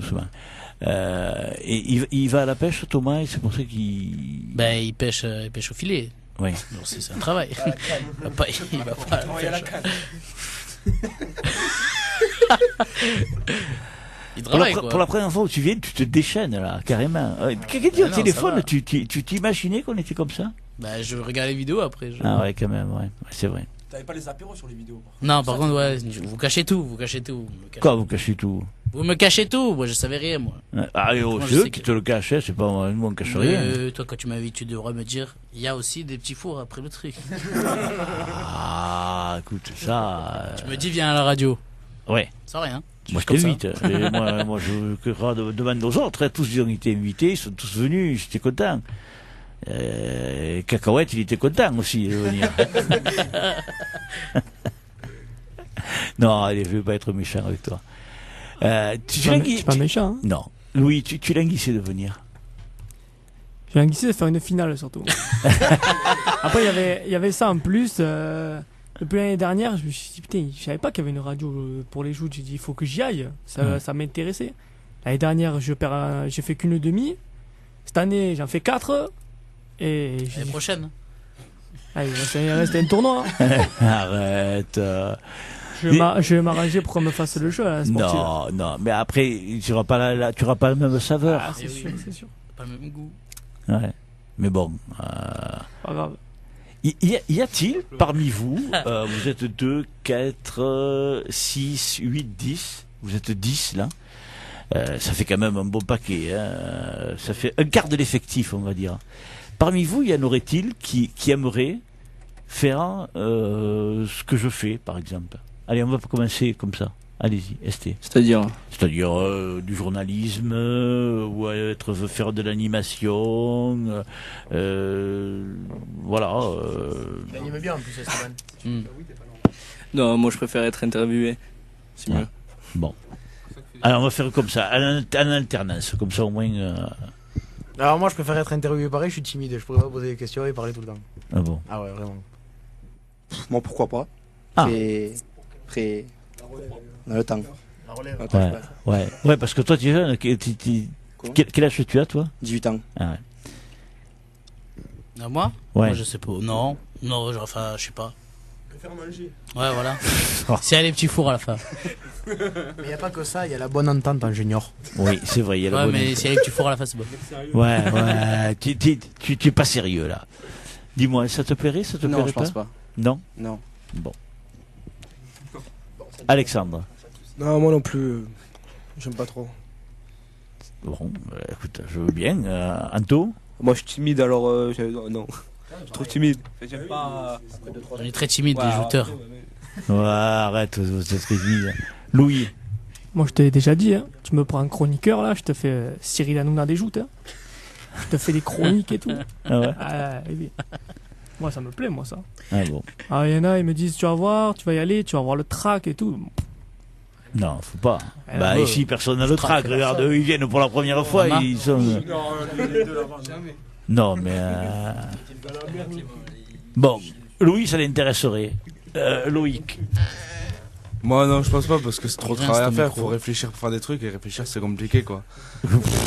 Et il va à la pêche, Thomas, et c'est pour ça qu'il. Ben, il pêche au filet. Oui. C'est un travail. Il va pas à la pêche. Il travaille, pour la première fois où tu viens, tu te déchaînes là, carrément. Quelqu'un dit au téléphone, tu t'imaginais qu'on était comme ça? Bah, je regarde les vidéos après. Ah ouais, quand même, ouais, c'est vrai. T'avais pas les apéros sur les vidéos? Non, par contre, ouais, vous cachez tout. Quoi, vous cachez tout? Vous me cachez tout, moi je savais rien, moi. Ah, c'est eux qui te le cachaient, c'est pas moi, on cache rien. Toi, quand tu m'as vu, tu devrais me dire, il y a aussi des petits fours après le truc. Ah, écoute, ça. Tu me dis, viens à la radio. Ouais. Sans rien. Moi, je t'invite. moi, je demande aux autres, tous ils ont été invités, ils sont tous venus, j'étais content. Cacahuète, il était content aussi de venir. Non, allez, je vais pas être méchant avec toi. Tu pas méchant, hein? Non. Louis, tu languissais de venir. J'ai languissé de faire une finale surtout. Après, il y avait ça en plus. Depuis l'année dernière, je me suis dit, putain, je savais pas qu'il y avait une radio pour les joutes. J'ai dit, il faut que j'y aille. Ça m'intéressait. L'année dernière, j'ai fait qu'une demi. Cette année, j'en fais 4. Et l'année prochaine. Ah, il reste un tournoi. Arrête. Je vais m'arranger pour qu'on me fasse le jeu. Là, non, mais après, tu n'auras pas la même saveur. Ah, c'est sûr. Pas le même goût. Ouais. Mais bon. Pas grave. Y a-t-il parmi vous, vous êtes 2, 4, 6, 8, 10, vous êtes 10 là, ça fait quand même un bon paquet, hein. Ça fait un quart de l'effectif on va dire. Parmi vous, y en aurait-il qui aimerait faire ce que je fais par exemple? Allez, on va commencer comme ça. Allez-y, ST. C'est-à-dire du journalisme, ou faire de l'animation, voilà. Il anime bien en plus, Esteban. Non, moi je préfère être interviewé. C'est mieux. Bon. Alors on va faire comme ça, en alternance, comme ça au moins. Alors moi je préfère être interviewé pareil, je suis timide, je pourrais pas poser des questions et parler tout le temps. Ah bon? Ah ouais, vraiment. Moi, pourquoi pas. Ah. Après, on a le temps. Ouais, parce que toi tu es jeune, quel âge tu as toi? 18 ans. Ah ouais. Ah, moi? Ouais. Moi, je sais pas. Non, enfin, je sais pas. Faire manger. Ouais, voilà. C'est les petits fours à la fin. Mais il n'y a pas que ça, il y a la bonne entente en junior. Oui, c'est vrai, il y a la Ouais, bonne mais entente. s'il y a les petits fours à la fin, c'est bon. Ouais, tu es pas sérieux là. Dis-moi, ça te plairait, ça te Non, plairait je pense pas. Non? Non. Bon. Alexandre. Non, moi non plus. J'aime pas trop. Bon, écoute, je veux bien. Anto? Moi, je suis timide, alors non. Je suis trop timide. J'aime pas. On est très timide, les jouteurs. Ouais, arrête, vous êtes très timide. Louis? Moi, je t'ai déjà dit, hein, tu me prends un chroniqueur, là, je te fais Cyril Hanouna des joutes. Hein. Je te fais des chroniques et tout. Ah ouais? Oui. Moi, ça me plaît, moi, ça. Ah bon? Ah, il y en a, ils me disent, tu vas voir, tu vas y aller, tu vas voir le track et tout. Non, faut pas. Bah, ici, personne n'a le trac. Regarde, eux, ils viennent pour la première fois. Ils sont. Non, mais. Bon, Louis, ça l'intéresserait. Loïc. Moi, non, je pense pas parce que c'est trop de Viens, travail à c'est ton faire. micro. Faut réfléchir pour faire des trucs et réfléchir, c'est compliqué quoi.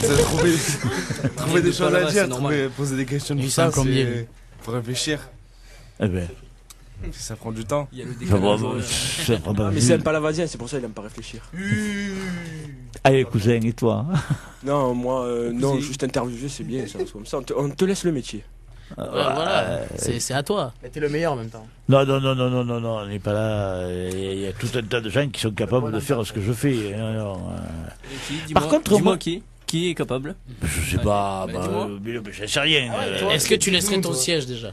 C'est trouver des choses à dire, poser des questions, Lui, tout c'est un ça, plombier. faut réfléchir. Eh ben. Ça prend du temps. Il y a le Ça prend pas mais s'il aime pas la Vadien, c'est pour ça qu'il aime pas réfléchir. Allez, cousin, et toi? Non, moi, non, juste interviewer, c'est bien, ça. Comme ça, on te laisse le métier. Ouais, voilà. C'est à toi. Mais t'es le meilleur en même temps. Non, on n'est pas là. Il y a tout un tas de gens qui sont capables de faire ce que je fais. Par contre, dis-moi qui est capable? Je sais pas, dis-moi. je sais rien. Est-ce que tu laisserais ton siège déjà?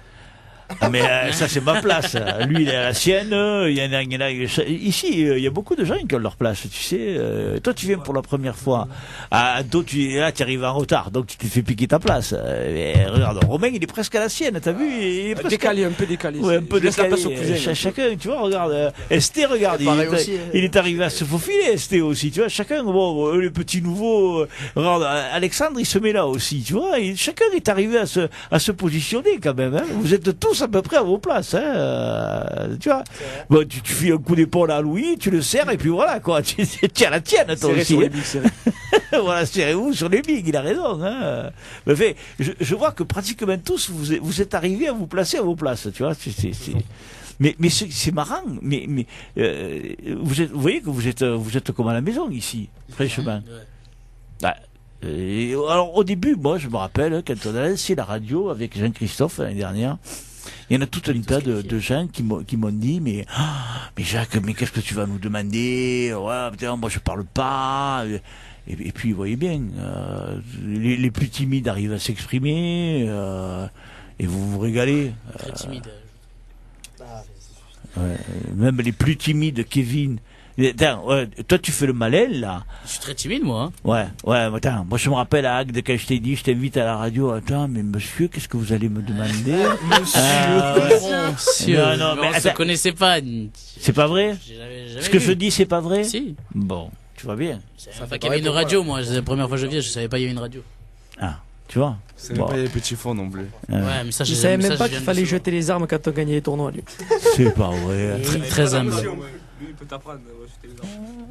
Ah, mais ça c'est ma place. Lui il a la sienne. Il y en a ici il y a beaucoup de gens qui ont leur place. Tu sais, toi tu viens pour la première fois. Toi tu arrives en retard, donc tu te fais piquer ta place. Regarde, Romain il est presque à la sienne. T'as vu? Il est presque... Décalé, un peu décalé. Ouais, un peu Je laisse la décalé. place au cousin. Chacun, tu vois, regarde. Esté, regarde, il est arrivé à se faufiler. Esté aussi, tu vois. Chacun, bon, le petit nouveau. Regarde, Alexandre il se met là aussi, tu vois. Chacun est arrivé à se positionner quand même. Hein. Vous êtes tous à peu près à vos places, hein, tu vois. Bon, tu fais un coup d'épaule à Louis, tu le serres et puis voilà quoi. Tu as la tienne, toi Serré aussi. sur les bigs, serré. Voilà, serrez-vous sur les bigs, il a raison. Hein. Mais fait, je vois que pratiquement tous vous êtes arrivés à vous placer à vos places, tu vois. Mais c'est marrant. Mais vous voyez que vous êtes comme à la maison ici, franchement. Bah, alors au début, moi je me rappelle quand on a lancé la radio avec Jean-Christophe l'année dernière, il y en a tout un tas de gens qui m'ont dit mais Jacques, mais qu'est-ce que tu vas nous demander? Ouais, putain, moi je parle pas. Et puis vous voyez bien, les plus timides arrivent à s'exprimer et vous vous régalez. Très timide. Ouais, même les plus timides, Kevin. Attends, toi tu fais le malin là. Je suis très timide moi. Ouais, attends, moi je me rappelle à Agde quand je t'ai dit je t'invite à la radio. Attends, mais monsieur, qu'est-ce que vous allez me demander? Monsieur, non, mais on se connaissait pas. C'est pas vrai? Ce que je dis c'est pas vrai? Si. Bon, tu vois bien. Ça fait qu'il y avait une radio, moi. C'est la première fois que je viens, je savais pas qu'il y avait une radio. Ah, tu vois. C'est même pas les petits fonds non plus. Ouais, mais ça, Je savais même pas qu'il fallait jeter les armes quand on gagnait les tournois, lui. C'est pas vrai. Très humble. Lui, il peut t'apprendre à jeter les armes.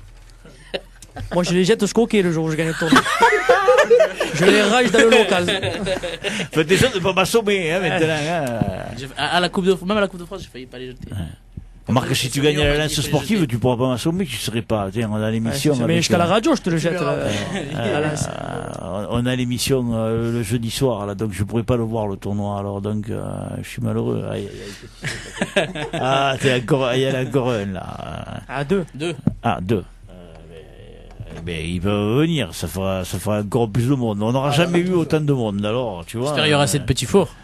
Moi, je les jette au croquet le jour où je gagne le tournoi. Je les rage dans le local. Faites des choses de pas m'assommer, hein, maintenant. Hein. À la Coupe de France, même à la Coupe de France, j'ai failli pas les jeter. Ouais. Marc, si tu gagnais la lance sportive, tu pourras pas m'assommer, tu serais pas. Tiens, on a l'émission. Mais jusqu'à la radio, je te le jette. On a l'émission le jeudi soir, là, donc je pourrais pas le voir le tournoi. Alors donc, je suis malheureux. Ah, il y en a encore un là. Ah, deux. Ah, deux. Mais ils peuvent venir, ça fera encore plus de monde. On n'aura jamais eu autant de monde, alors, tu vois. J'espère qu'il y aura assez de petits fours.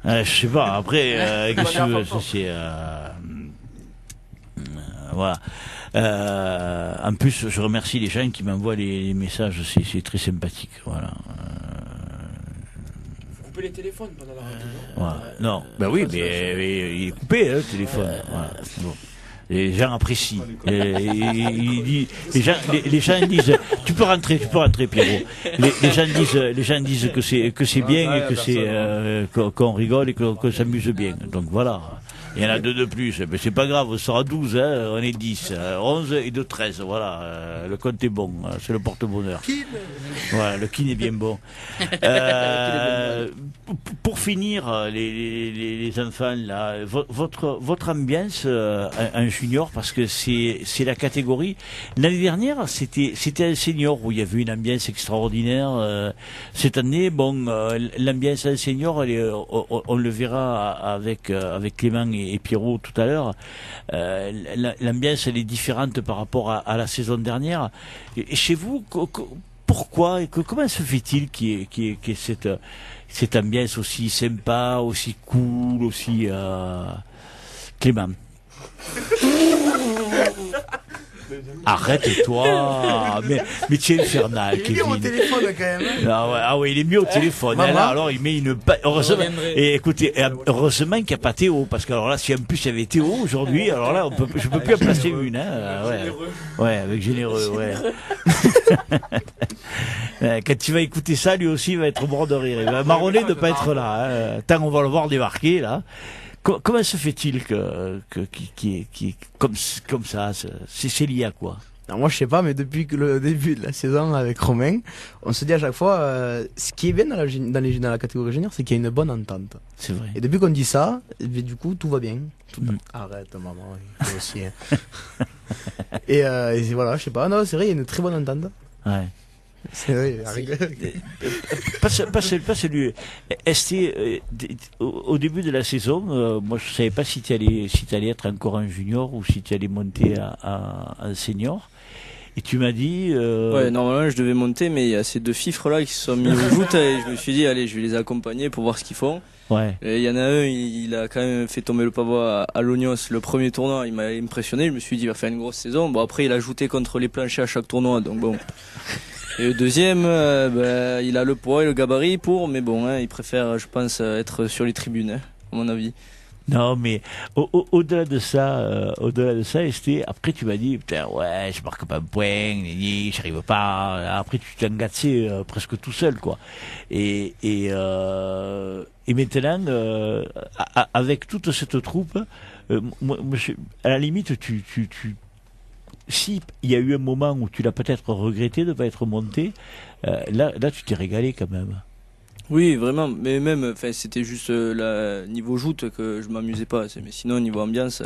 Je sais pas, après, qu'est-ce que tu veux, ça c'est... voilà. En plus, je remercie les gens qui m'envoient les messages, c'est très sympathique, voilà. Faut couper les téléphones pendant la radio. Voilà. Non, ben oui, mais il est coupé, le téléphone. Voilà. Bon. Les gens apprécient. Les gens disent, tu peux rentrer, Pierrot. Les gens disent que c'est bien et que c'est qu'on rigole et qu'on s'amuse bien. Donc voilà. Il y en a deux de plus, mais c'est pas grave, on sera 12, hein, on est 10, 11 et 2, 13, voilà, le compte est bon, c'est le porte-bonheur. Voilà, le kin est bien bon. Pour finir, les enfants, là, votre ambiance en junior, parce que c'est la catégorie. L'année dernière, c'était un senior où il y avait une ambiance extraordinaire. Cette année, bon, l'ambiance en senior, on le verra avec Clément et Pierrot tout à l'heure. L'ambiance, elle est différente par rapport à la saison dernière. Et chez vous, pourquoi et comment se fait-il qu'il y ait cette ambiance aussi sympa, aussi cool, aussi Clément? Arrête-toi, mais tu es infernal, Kevin. Il est mieux au téléphone quand même. Ah ouais, il est mieux au téléphone. Là, alors il met une. Heureusement. Et écoutez, heureusement qu'il n'y a pas Théo, parce que alors là, si en plus il y avait Théo aujourd'hui, alors là, je peux plus en placer une. Hein. Ouais, avec généreux, ouais. Quand tu vas écouter ça, lui aussi il va être mort de rire. Il va marronner de ne pas être là. Hein. Tant on va le voir débarquer là. Comment se fait-il qui est comme ça? C'est lié à quoi? Alors moi je sais pas, mais depuis que le début de la saison avec Romain, on se dit à chaque fois, ce qui est bien dans la catégorie junior, c'est qu'il y a une bonne entente. C'est vrai. Et depuis qu'on dit ça, du coup tout va bien. Arrête maman, toi aussi. Hein. et voilà, je sais pas, non c'est vrai, il y a une très bonne entente. Ouais. C'est vrai, pas celui. Au début de la saison, moi je savais pas si tu allais être encore un junior ou si tu allais monter à un senior. Et tu m'as dit. Ouais, normalement je devais monter, mais il y a ces deux fifres là qui se sont mis au joutes et je me suis dit allez, je vais les accompagner pour voir ce qu'ils font. Ouais. Il y en a un, il a quand même fait tomber le pavois à Lognos le premier tournoi, il m'a impressionné. Je me suis dit il va faire une grosse saison. Bon après il a ajouté contre les planchers à chaque tournoi, donc bon. Et le deuxième, il a le poids et le gabarit pour, mais bon, hein, il préfère, je pense, être sur les tribunes, hein, à mon avis. Non, mais au-delà de ça, c'était après tu m'as dit, putain, ouais, je marque pas un point, j'arrive pas. Après tu t'es engagé presque tout seul, quoi. Et maintenant, avec toute cette troupe, moi, à la limite, si il y a eu un moment où tu l'as peut-être regretté de ne pas être monté, là tu t'es régalé quand même. Oui, vraiment, mais même, c'était juste niveau joute que je m'amusais pas. Mais sinon, niveau ambiance,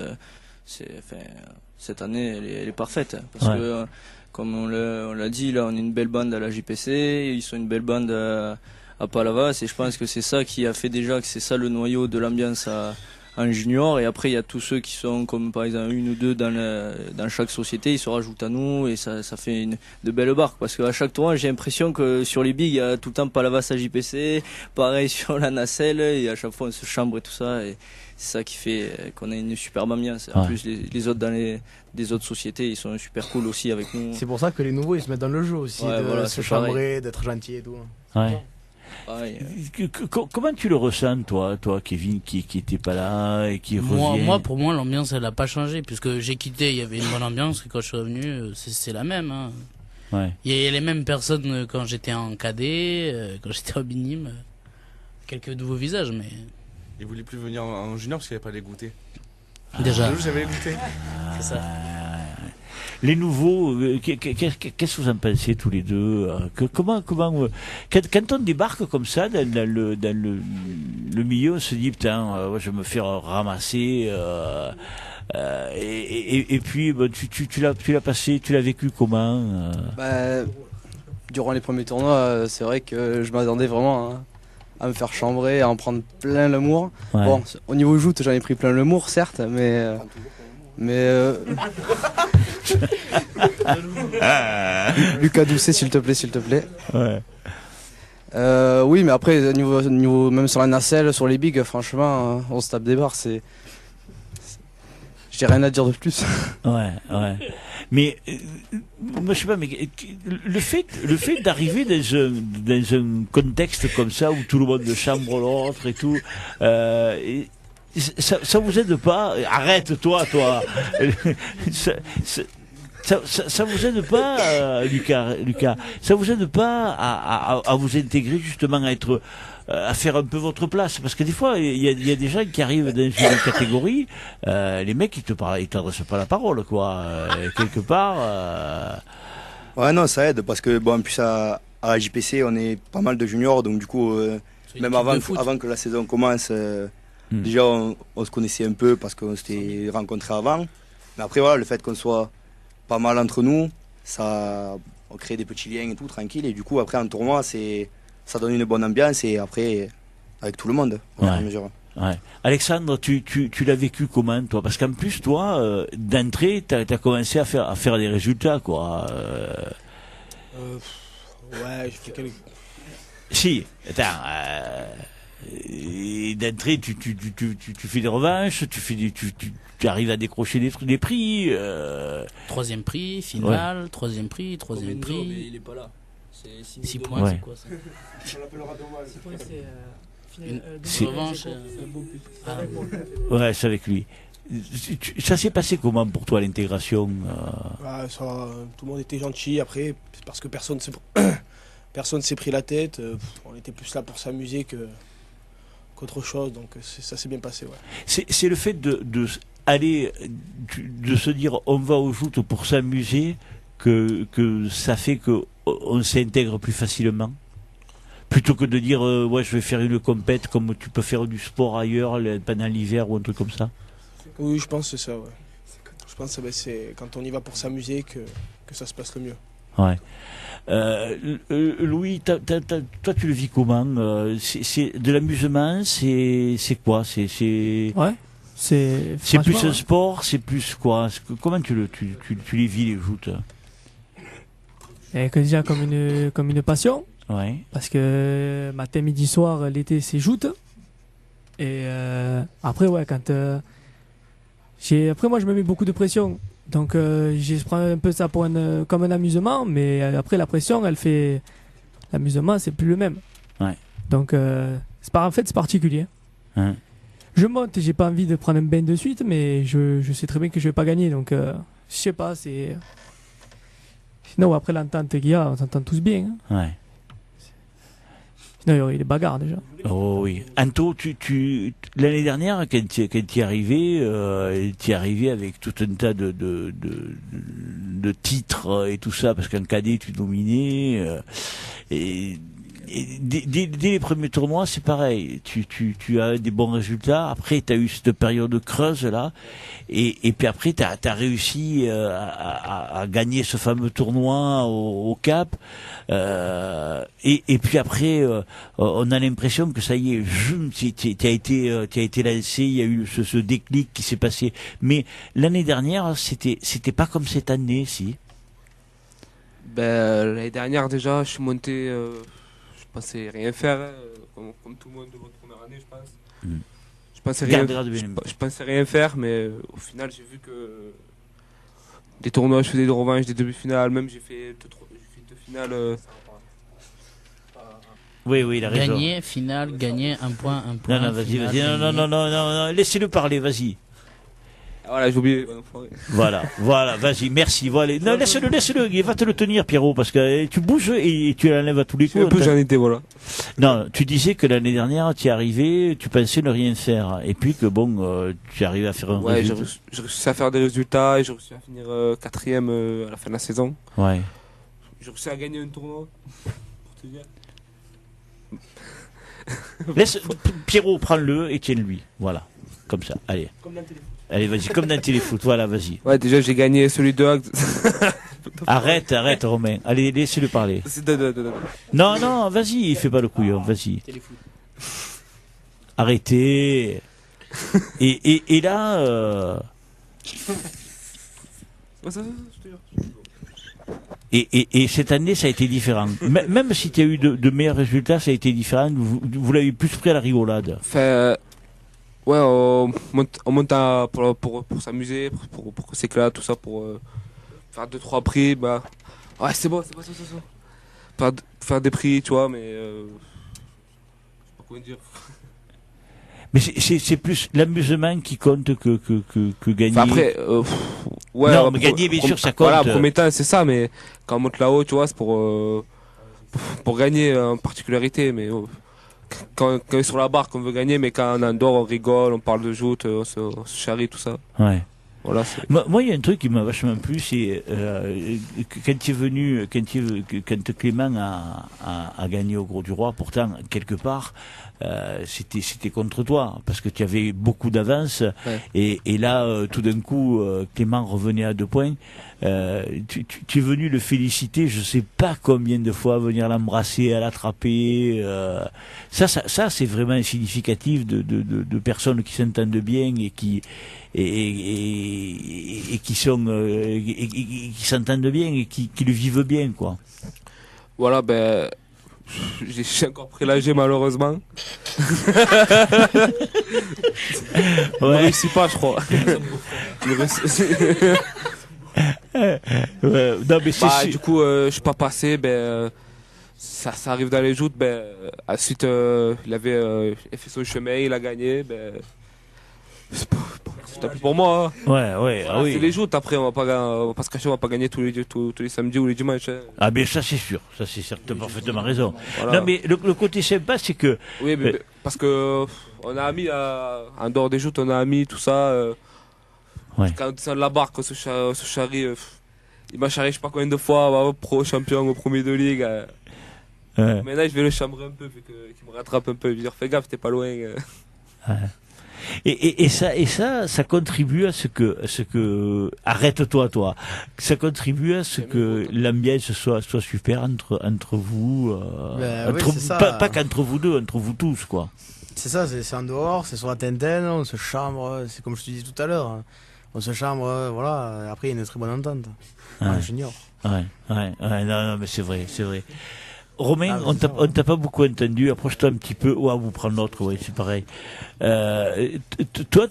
cette année, elle est parfaite. Parce que, comme on l'a dit, là, on est une belle bande à la JPC, ils sont une belle bande à Palavas, et je pense que c'est ça qui a fait déjà que c'est ça le noyau de l'ambiance en junior. Et après il y a tous ceux qui sont comme par exemple une ou deux dans chaque société, ils se rajoutent à nous et ça fait de belles barques, parce qu'à chaque tournoi j'ai l'impression que sur les bigs il y a tout le temps Palavas à JPC, pareil sur la nacelle, et à chaque fois on se chambre et tout ça, et c'est ça qui fait qu'on a une superbe ambiance. En plus les autres des autres sociétés ils sont super cool aussi avec nous. C'est pour ça que les nouveaux ils se mettent dans le jeu aussi, de se chambrer, d'être gentil et tout. Ouais. Comment tu le ressens, toi Kevin, qui était pas là et qui revient? Pour moi, l'ambiance, elle a pas changé, puisque j'ai quitté, il y avait une bonne ambiance, et quand je suis revenu, c'est la même. Hein. Ouais. Il y a les mêmes personnes quand j'étais en cadet, quand j'étais au Binim, quelques nouveaux visages, mais. Il voulait plus venir en junior parce qu'il n'avait pas les goûters. Déjà. J'avais les goûter. C'est ça. Les nouveaux, qu'est-ce que vous en pensez tous les deux? Comment quand on débarque comme ça dans le milieu, on se dit putain, je vais me faire ramasser. Et puis, tu l'as passé, tu l'as vécu comment Durant les premiers tournois, c'est vrai que je m'attendais vraiment à me faire chambrer, à en prendre plein l'amour. Ouais. Bon, au niveau joute, j'en ai pris plein l'amour, certes, mais Lucas Doucet, s'il te plaît. Ouais. Oui, mais après, niveau même sur la nacelle, sur les bigs, franchement, on se tape des barres. J'ai rien à dire de plus. Ouais. Mais moi je sais pas, mais le fait d'arriver dans un contexte comme ça où tout le monde chambre l'autre et tout, ça vous aide pas? Arrête toi. Ça vous aide pas, Lucas? Ça vous aide pas à vous intégrer justement, à faire un peu votre place? Parce que des fois, il y a des gens qui arrivent dans une catégorie, les mecs ils t'adressent pas la parole, quoi. Quelque part. Ouais, non, ça aide parce que bon, en plus à la JPC, on est pas mal de juniors, donc du coup, même avant que la saison commence, déjà on se connaissait un peu parce qu'on s'était rencontrés avant. Mais après voilà, le fait qu'on soit pas mal entre nous, on crée des petits liens et tout, tranquille. Et du coup, après en tournoi, ça donne une bonne ambiance et après, avec tout le monde, au fur et à mesure. Ouais. Alexandre, tu l'as vécu comment, toi? Parce qu'en plus, toi, d'entrée, t'as commencé à faire des résultats, quoi. Ouais, je fais quelques... Si, attends, d'entrée, tu fais des revanches, tu arrives à décrocher des prix. Troisième prix, finale, troisième prix. Mais il est pas là. C'est 6 points, c'est quoi ça? On l'appellera dommage. 6 points, c'est Une revanche. Ouais, c'est avec lui. Ça s'est passé comment pour toi, l'intégration? Tout le monde était gentil. Après, parce que personne s'est pris la tête. On était plus là pour s'amuser qu'autre chose. Donc ça s'est bien passé. Ouais. C'est le fait de se dire on va au joutes pour s'amuser que ça fait qu'on s'intègre plus facilement, plutôt que de dire ouais, je vais faire une compète comme tu peux faire du sport ailleurs pendant l'hiver ou un truc comme ça. Oui, je pense que c'est ça. Ouais. Je pense que c'est quand on y va pour s'amuser que ça se passe le mieux. Ouais. Louis, toi tu le vis comment? C'est de l'amusement, c'est quoi? Ouais. C'est plus un sport, c'est plus quoi? Comment tu les vis, les joutes? Et que déjà comme une passion. Ouais. Parce que matin, midi, soir, l'été c'est joute. Et après ouais, après moi je me mets beaucoup de pression. Donc je prends un peu ça comme un amusement, mais après la pression elle fait l'amusement, c'est plus le même. Ouais. Donc en fait c'est particulier. Hein. Je monte, j'ai pas envie de prendre un bain de suite, mais je sais très bien que je vais pas gagner, donc je sais pas, c'est... Sinon après l'entente qu'il y a, on s'entend tous bien. Hein. Ouais. Sinon il y aurait des bagarres déjà. Oh oui. Anto, l'année dernière, quand tu es arrivé avec tout un tas de titres et tout ça, parce qu'en cadet tu dominais, et dès les premiers tournois, c'est pareil. Tu as des bons résultats. Après, tu as eu cette période creuse là, et puis après, tu as réussi à gagner ce fameux tournoi au Cap. Et puis après, on a l'impression que ça y est, tu as été lancé. Il y a eu ce déclic qui s'est passé. Mais l'année dernière, c'était pas comme cette année, si. L'année dernière déjà, je suis monté. Je pensais rien faire, comme tout le monde de votre première année, je pense. Je pensais rien faire, mais au final, j'ai vu que des tournois, je faisais des revanches, des demi-finales, même j'ai fait deux finales. Oui, il a raison. Gagner un point. Non, vas-y. Non, laissez-le parler, vas-y. Voilà, j'ai oublié. Voilà, vas-y, merci. Voilà. Non, laisse-le, il va te le tenir, Pierrot, parce que tu bouges et tu l'enlèves à tous les coups. Un peu, j'en étais, voilà. Non, tu disais que l'année dernière, tu es arrivé, tu pensais ne rien faire, et puis que bon, tu es arrivé à faire un résultat. Ouais, j'ai réussi à faire des résultats et j'ai réussi à finir 4ème à la fin de la saison. Ouais. J'ai réussi à gagner un tournoi, pour te dire. Laisse Pierrot, prends-le et tiens-lui. Voilà, comme ça. Allez. Comme dans le téléphone. Allez, vas-y, comme dans le téléfoot, voilà, vas-y. Ouais, déjà, j'ai gagné celui de Hague. Arrête, Romain. Allez, laissez-le parler. Non, vas-y, fais pas le couillon, vas-y. Arrêtez. Et là... Et cette année, ça a été différent. Même si tu as eu de meilleurs résultats, ça a été différent. Vous l'avez plus pris à la rigolade. Enfin, ouais, on monte pour s'amuser, pour que c'est clair, tout ça, pour faire 2-3 prix. Bah, ouais, c'est bon. Faire des prix, tu vois, mais je sais pas comment dire. Mais c'est plus l'amusement qui compte que gagner. Enfin, après, ouais. Non, mais gagner, bien sûr, ça compte. Voilà, premier temps, c'est ça, mais quand on monte là-haut, tu vois, c'est pour gagner en particularité, mais quand on est sur la barre qu'on veut gagner, mais quand on est en dehors, on rigole, on parle de joute, on se charrie, tout ça. Ouais. Voilà, moi, il y a un truc qui m'a vachement plu, c'est quand tu es venu, quand Clément a gagné au Gros du Roi, pourtant, quelque part, c'était contre toi, parce que tu avais beaucoup d'avance, ouais. Et là, tout d'un coup, Clément revenait à 2 points. Tu es venu le féliciter, je sais pas combien de fois, venir l'embrasser, à l'attraper. Ça c'est vraiment significatif de personnes qui s'entendent bien et qui qui sont qui s'entendent bien et qui le vivent bien, quoi. Voilà, ben j'ai encore prélagé malheureusement. On ne réussit pas, je crois. Non, mais du coup, je suis pas passé. Ça arrive dans les joutes. Ensuite, il avait fait son chemin, il a gagné. C'est plus pour moi. Hein. Ouais, voilà, oui. C'est les joutes. Après, on va pas se cacher, on va pas gagner tous les samedis ou les dimanches. Hein. Ah, mais ça c'est sûr. Ça c'est sûr. T'as parfaitement raison. Voilà. Non, mais le côté sympa, c'est que. Oui, mais parce que on a mis en dehors des joutes, on a mis tout ça. Ouais. Quand on descend de la barque, on se charrie. Il m'a charrié je sais pas combien de fois, pro champion au premier de ligue. Maintenant, je vais le chambrer un peu, vu qu'il me rattrape un peu. Je vais dire, fais gaffe, t'es pas loin. Ouais. Et ça contribue à ce que arrête-toi, toi. Ça contribue à ce que l'ambiance soit super entre vous, pas qu'entre vous deux, entre vous tous, quoi. C'est ça, c'est en dehors, c'est sur la Tintin, on se chambre, c'est comme je te disais tout à l'heure. On se chambre, voilà, après il y a une très bonne entente. Ouais. Junior. Ouais, non, mais c'est vrai. Romain, on t'a pas beaucoup entendu, approche-toi un petit peu, ou vous prendre l'autre, oui, c'est pareil. Toi,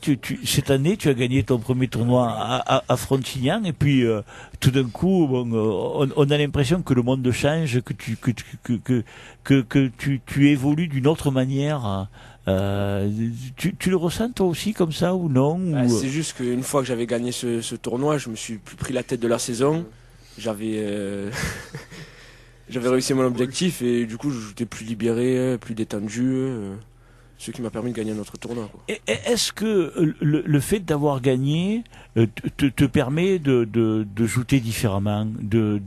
cette année, tu as gagné ton premier tournoi à Frontignan, et puis tout d'un coup, on a l'impression que le monde change, que tu évolues d'une autre manière. Tu le ressens toi aussi comme ça ou non C'est juste qu'une fois que j'avais gagné ce tournoi, je me suis plus pris la tête de la saison. J'avais réussi mon objectif et du coup j'étais plus libéré, plus détendu, ce qui m'a permis de gagner notre tournoi, quoi. Est-ce que le fait d'avoir gagné te permet de jouter différemment, de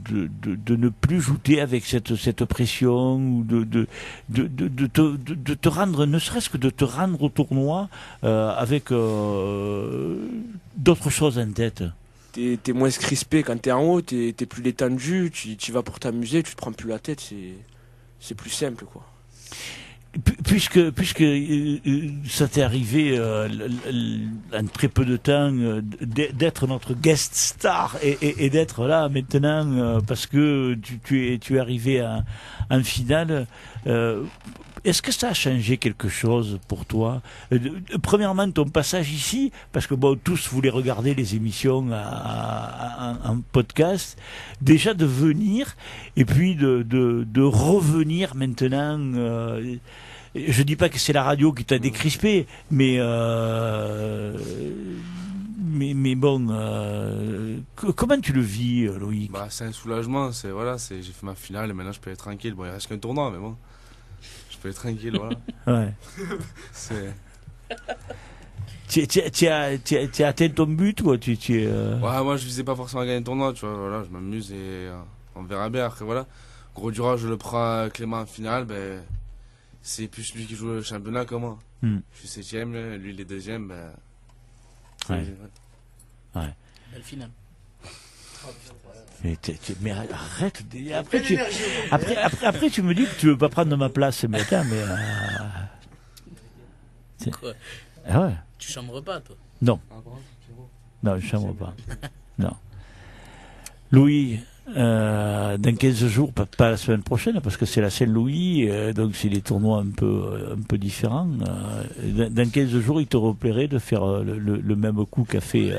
ne plus jouter avec cette pression, ou de te rendre, ne serait-ce que de te rendre au tournoi avec d'autres choses en tête? T'es moins crispé quand t'es en haut, t'es plus détendu, tu vas pour t'amuser, tu te prends plus la tête, c'est plus simple, quoi. Puisque ça t'est arrivé en très peu de temps d'être notre guest star et d'être là maintenant parce que tu es arrivé en finale, est-ce que ça a changé quelque chose pour toi? Premièrement, ton passage ici, parce que tous voulaient regarder les émissions en podcast, déjà de venir et puis de revenir maintenant. Je dis pas que c'est la radio qui t'a décrispé, mais bon, comment tu le vis, Loïc? C'est un soulagement, j'ai fait ma finale et maintenant je peux être tranquille. Bon, il reste qu'un tournoi, mais bon, je peux être tranquille, voilà. Ouais. Tu as atteint ton but, quoi. Ouais, moi je visais pas forcément à gagner le tournoi, tu vois, voilà, je m'amuse et on verra bien après, voilà. Gros du Roi, je le prends Clément en finale, c'est plus lui qui joue le championnat que moi. Je suis 7ème, lui il est 2ème, Ouais. Belle finale. Mais arrête. Après, tu me dis que tu veux pas prendre ma place. Mais attends, Quoi? Ah ouais. Tu chambres pas, toi? Non. Non, je chambre pas. Non. Louis, dans 15 jours, pas la semaine prochaine, parce que c'est la Saint-Louis, donc c'est des tournois un peu différents. Dans 15 jours, il te replairait de faire le même coup qu'a fait...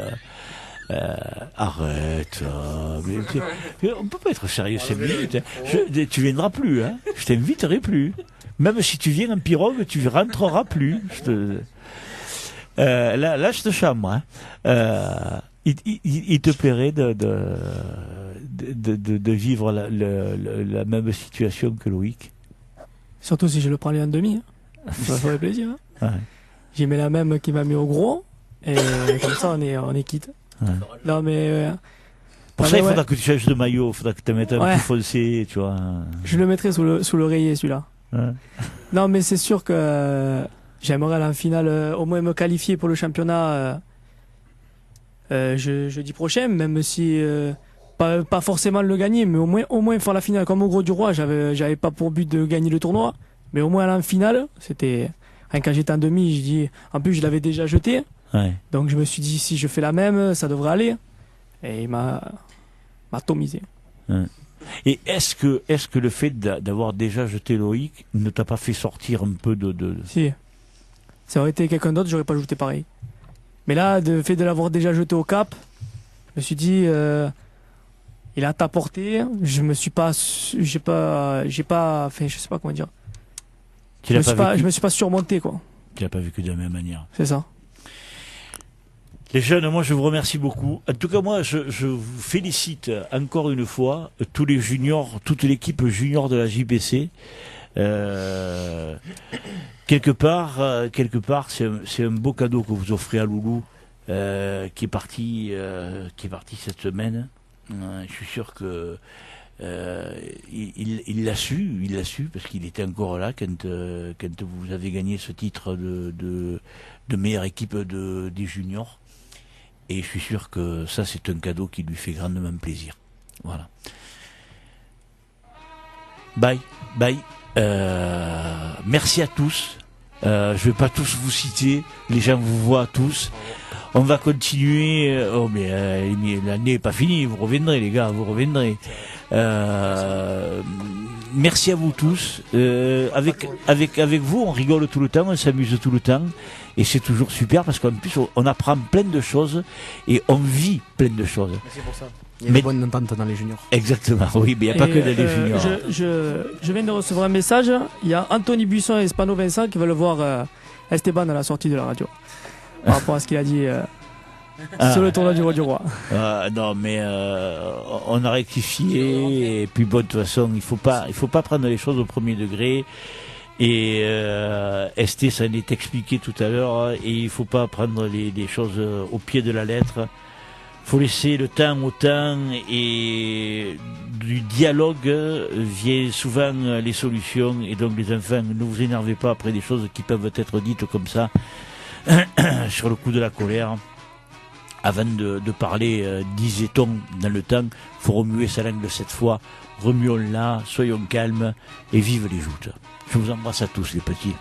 arrête. On peut pas être sérieux 5 minutes. Tu viendras plus. Hein. Je t'inviterai plus. Même si tu viens en pirogue, tu rentreras plus. Là, je te chambre. Hein. Il te plairait de vivre la même situation que Loïc. Surtout si je le prends en demi. Hein. Ça ferait plaisir. Hein. Ouais. J'ai mis la même qui m'a mis au gros. Et comme ça, on est quitte. Ouais. Non, mais. Pour ça, il faudra que tu changes de maillot. Il faudra que tu mettes un peu foncé. Tu vois. Je le mettrai sous l'oreiller, celui-là. Ouais. Non, mais c'est sûr que j'aimerais aller en finale, au moins me qualifier pour le championnat jeudi prochain, même si pas forcément le gagner, mais au moins faire la finale comme au Gros du Roi. J'avais pas pour but de gagner le tournoi, mais au moins aller en finale. C'était quand j'étais en demi, je dis, en plus je l'avais déjà jeté, donc je me suis dit si je fais la même, ça devrait aller, et il m'a atomisé. Et est-ce que le fait d'avoir déjà jeté Loïc ne t'a pas fait sortir un peu de... Si. Ça aurait été quelqu'un d'autre, j'aurais pas jeté pareil. Mais là, le fait de l'avoir déjà jeté au cap, je me suis dit, il a à ta portée. Je me suis pas, enfin, je sais pas comment dire. Je me suis pas surmonté, quoi. Tu l'as pas vécu de la même manière. C'est ça. Les jeunes, moi je vous remercie beaucoup. En tout cas, moi je vous félicite encore une fois, tous les juniors, toute l'équipe junior de la JPC. Quelque part, c'est un beau cadeau que vous offrez à Loulou, qui est parti cette semaine. Je suis sûr que il l'a su parce qu'il était encore là quand vous avez gagné ce titre de meilleure équipe des juniors. Et je suis sûr que ça, c'est un cadeau qui lui fait grandement plaisir. Voilà. Bye. Merci à tous. Je vais pas tous vous citer. Les gens vous voient tous. On va continuer. L'année n'est pas finie. Vous reviendrez, les gars. Vous reviendrez. Merci à vous tous. Avec vous, on rigole tout le temps, on s'amuse tout le temps. Et c'est toujours super parce qu'en plus, on apprend plein de choses et on vit plein de choses. C'est pour ça. Il y a une bonne entente dans les juniors. Exactement, oui, mais il n'y a pas que dans les juniors. Je viens de recevoir un message. Il y a Anthony Buisson et Spano Vincent qui veulent voir Esteban à la sortie de la radio. Par rapport à ce qu'il a dit sur le tournoi du Roi du Roi. Non, mais on a rectifié. Et puis bon, de toute façon, il faut pas prendre les choses au premier degré. Et Esté, ça n'est expliqué tout à l'heure. Et il faut pas prendre les choses au pied de la lettre. Faut laisser le temps au temps, et du dialogue vient souvent les solutions. Et donc les enfants, ne vous énervez pas après des choses qui peuvent être dites comme ça sur le coup de la colère. Avant de parler, disait-on dans le temps, faut remuer sa langue 7 fois. Remuons-la, soyons calmes et vive les joutes. Je vous embrasse à tous les petits.